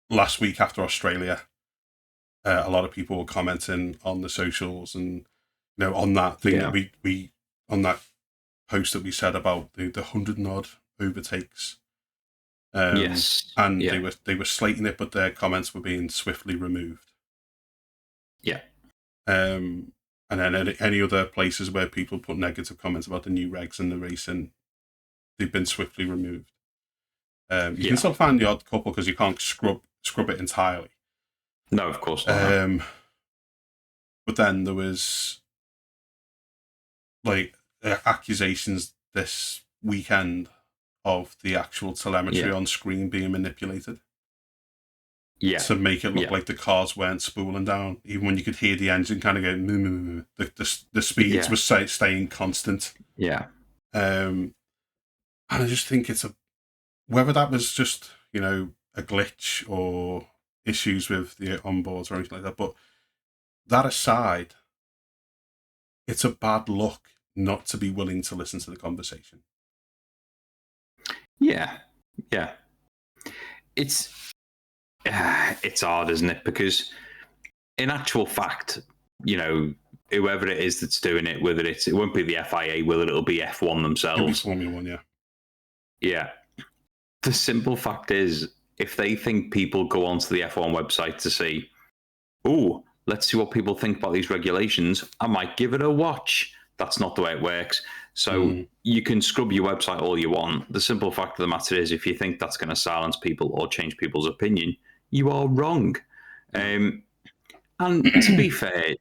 last week after Australia, a lot of people were commenting on the socials and on that thing that we on that post that we said about the 100 and odd overtakes. And they were slating it, but their comments were being swiftly removed. Yeah. And then any other places where people put negative comments about the new regs and the racing, they've been swiftly removed. You can still find the odd couple because you can't scrub it entirely. No, of course not. But then there was accusations this weekend of the actual telemetry on screen being manipulated. Yeah. To make it look like the cars weren't spooling down, even when you could hear the engine kind of going, the speeds were staying constant. Yeah. And I just think whether that was just, a glitch or issues with the onboards or anything like that, but that aside, it's a bad look not to be willing to listen to the conversation. Yeah. It's hard, isn't it? Because in actual fact, whoever it is that's doing it, whether it won't be the FIA, it'll be F1 themselves. It'll be Formula One, yeah. Yeah. The simple fact is, if they think people go onto the F1 website to see, let's see what people think about these regulations, I might give it a watch. That's not the way it works. So you can scrub your website all you want. The simple fact of the matter is, if you think that's going to silence people or change people's opinion, you are wrong. And to be fair,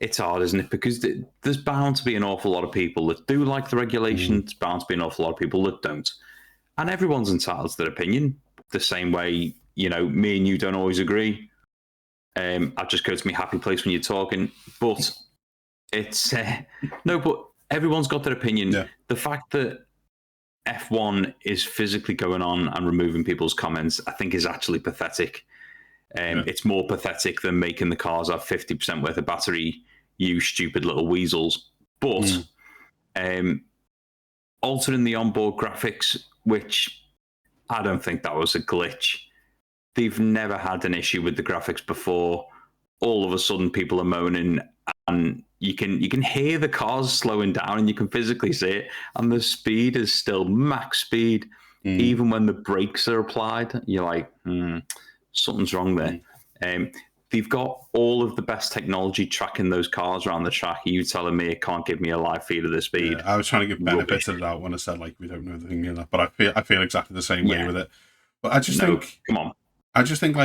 it's hard, isn't it? Because there's bound to be an awful lot of people that do like the regulation. There's bound to be an awful lot of people that don't. And everyone's entitled to their opinion. The same way, me and you don't always agree. I just go to my happy place when you're talking. But it's... but everyone's got their opinion. Yeah. The fact that F1 is physically going on and removing people's comments, I think is actually pathetic. It's more pathetic than making the cars have 50% worth of battery, you stupid little weasels. But altering the onboard graphics, which I don't think that was a glitch. They've never had an issue with the graphics before. All of a sudden, people are moaning, and you can hear the cars slowing down, and you can physically see it, and the speed is still max speed. Even when the brakes are applied, you're like, something's wrong there. They've got all of the best technology tracking those cars around the track. Are you telling me it can't give me a live feed of the speed? Yeah, I was trying to give benefits of the doubt when I said we don't know the thing near that, but I feel exactly the same way with it. But I just think, come on. I just think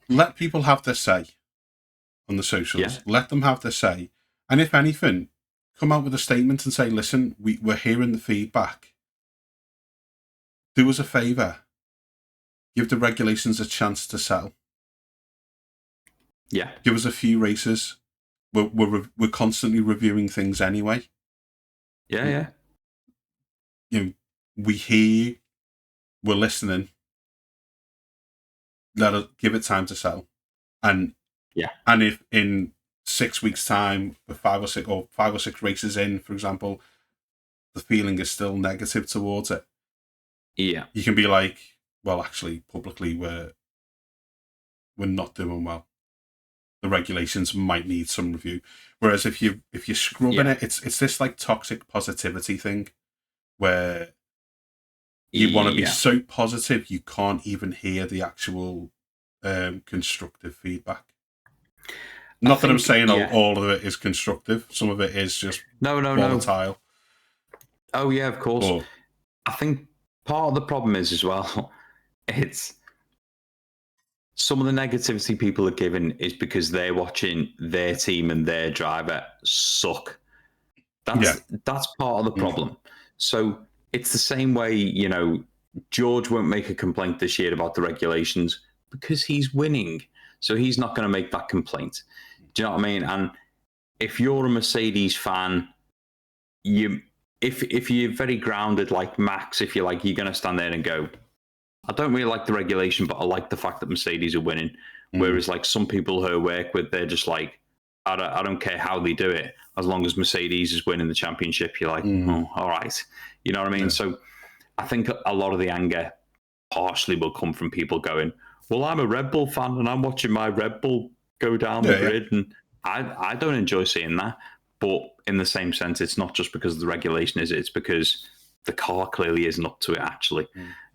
let people have their say on the socials. Yeah. Let them have their say, and if anything, come out with a statement and say, "Listen, we're hearing the feedback. Do us a favour. Give the regulations a chance to settle. Yeah. Give us a few races. We're constantly reviewing things anyway. Yeah. We hear you. We're listening. Let us give it time to settle. And if in 6 weeks' time, with 5 or 6 races in, for example, the feeling is still negative towards it. Yeah. You can be like, well, actually, publicly, we're not doing well. The regulations might need some review. Whereas if you're scrubbing it, it's this toxic positivity thing where you want to be so positive you can't even hear the actual constructive feedback. Not that I'm saying yeah. all of it is constructive. Some of it is just No. volatile. Oh yeah, of course. But I think part of the problem is as well, it's some of the negativity people are given is because they're watching their team and their driver suck. That's part of the problem. So it's the same way, George won't make a complaint this year about the regulations because he's winning. So he's not going to make that complaint. Do you know what I mean? And if you're a Mercedes fan, if you're very grounded like Max, if you're like, you're going to stand there and go, I don't really like the regulation, but I like the fact that Mercedes are winning. Whereas like some people who I work with, they're just like, I don't care how they do it, as long as Mercedes is winning the championship. You're like, oh, all right. You know what I mean? Yeah. So I think a lot of the anger partially will come from people going, well, I'm a Red Bull fan and I'm watching my Red Bull go down the grid. And I don't enjoy seeing that. But in the same sense, it's not just because of the regulation, is it? It's because the car clearly isn't up to it, actually.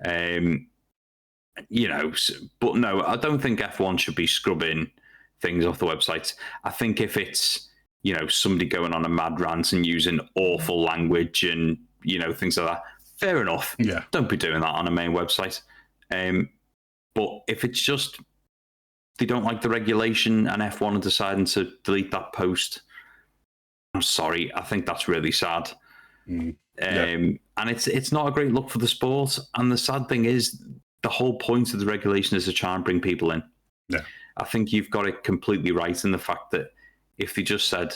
But no, I don't think F1 should be scrubbing things off the websites. I think if it's, somebody going on a mad rant and using awful language and, things like that, fair enough. Yeah. Don't be doing that on a main website. But if it's just they don't like the regulation and F1 are deciding to delete that post, I'm sorry. I think that's really sad. And it's not a great look for the sport. And the sad thing is, the whole point of the regulation is to try and bring people in. Yeah. I think you've got it completely right in the fact that if they just said,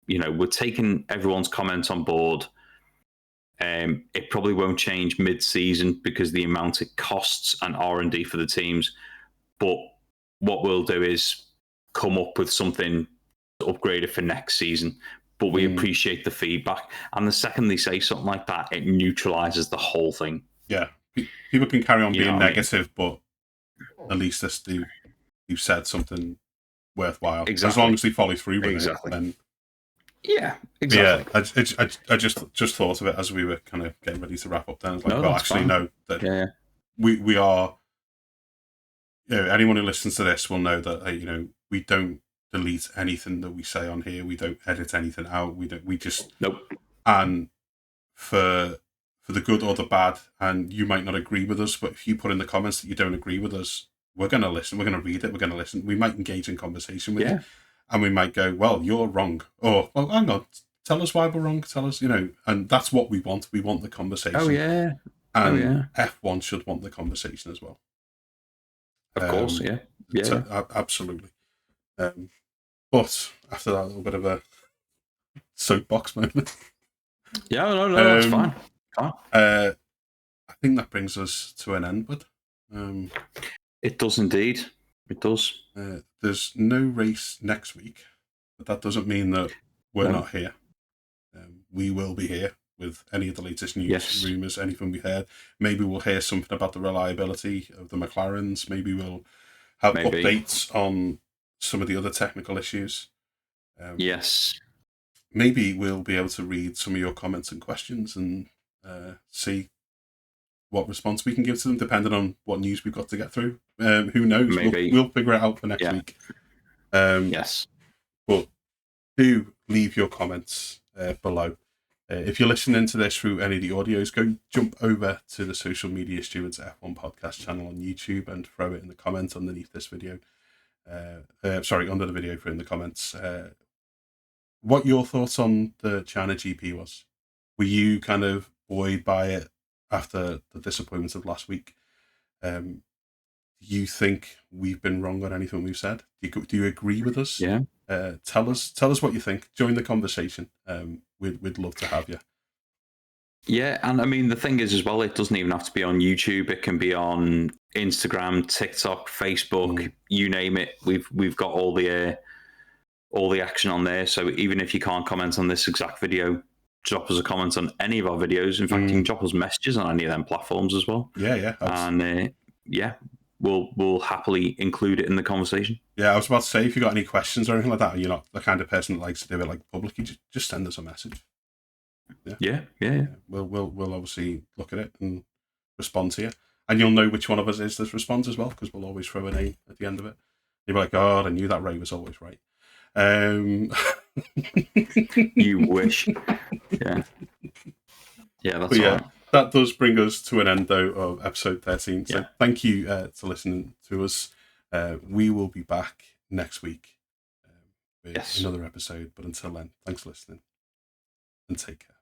we're taking everyone's comments on board, it probably won't change mid-season because the amount it costs and R&D for the teams. But what we'll do is come up with something to upgrade it for next season. But we appreciate the feedback. And the second they say something like that, it neutralizes the whole thing. Yeah. People can carry on being negative, but at least you've said something worthwhile. Exactly. As long as they follow through with it. Then... Yeah, exactly. Yeah, I just thought of it as we were kind of getting ready to wrap up then. I was like, no, that we are... anyone who listens to this will know that, we don't delete anything that we say on here. We don't edit anything out. We just... Nope. And for the good or the bad, and you might not agree with us, but if you put in the comments that you don't agree with us, we're going to listen. We're going to read it. We're going to listen. We might engage in conversation with you, and we might go, well, you're wrong. Or, well, hang on, tell us why we're wrong. Tell us, and that's what we want. We want the conversation. Oh, yeah. And F1 should want the conversation as well. Of course, yeah. Absolutely. But after that little bit of a soapbox moment. Yeah, no, that's fine. I think that brings us to an end, but it does indeed. It does. There's no race next week, but that doesn't mean that we're not here. We will be here with any of the latest news, rumours, anything we heard. Maybe we'll hear something about the reliability of the McLarens. Maybe we'll have updates on some of the other technical issues. Yes. Maybe we'll be able to read some of your comments and questions and see what response we can give to them, depending on what news we've got to get through. Who knows? We'll figure it out for next week. Yes. But do leave your comments below. If you're listening to this through any of the audios, go jump over to the Social Media Stewards F1 podcast channel on YouTube and throw it in the comments underneath this video. Under the video, in the comments. What your thoughts on the China GP was? Were you kind of buoyed by it after the disappointment of last week? Do you think we've been wrong on anything we've said? Do you agree with us? Yeah. Tell us what you think. Join the conversation. We'd love to have you. Yeah, and I mean the thing is as well, it doesn't even have to be on YouTube. It can be on Instagram, TikTok, Facebook, you name it. We've got all the action on there. So even if you can't comment on this exact video, drop us a comment on any of our videos. In fact, you can drop us messages on any of them platforms as well. Yeah. And we'll happily include it in the conversation. Yeah, I was about to say, if you got any questions or anything like that, or you're not the kind of person that likes to do it like publicly, just send us a message. Yeah. We'll obviously look at it and respond to you, and you'll know which one of us is that responds as well, because we'll always throw a name at the end of it. You'll be like, "God, I knew that Ray was always right." You wish. Yeah. Yeah, that's But yeah, all right. that does bring us to an end, though, of episode 13. So Yeah. thank you to listening to us. We will be back next week with Yes. another episode. But until then, thanks for listening and take care.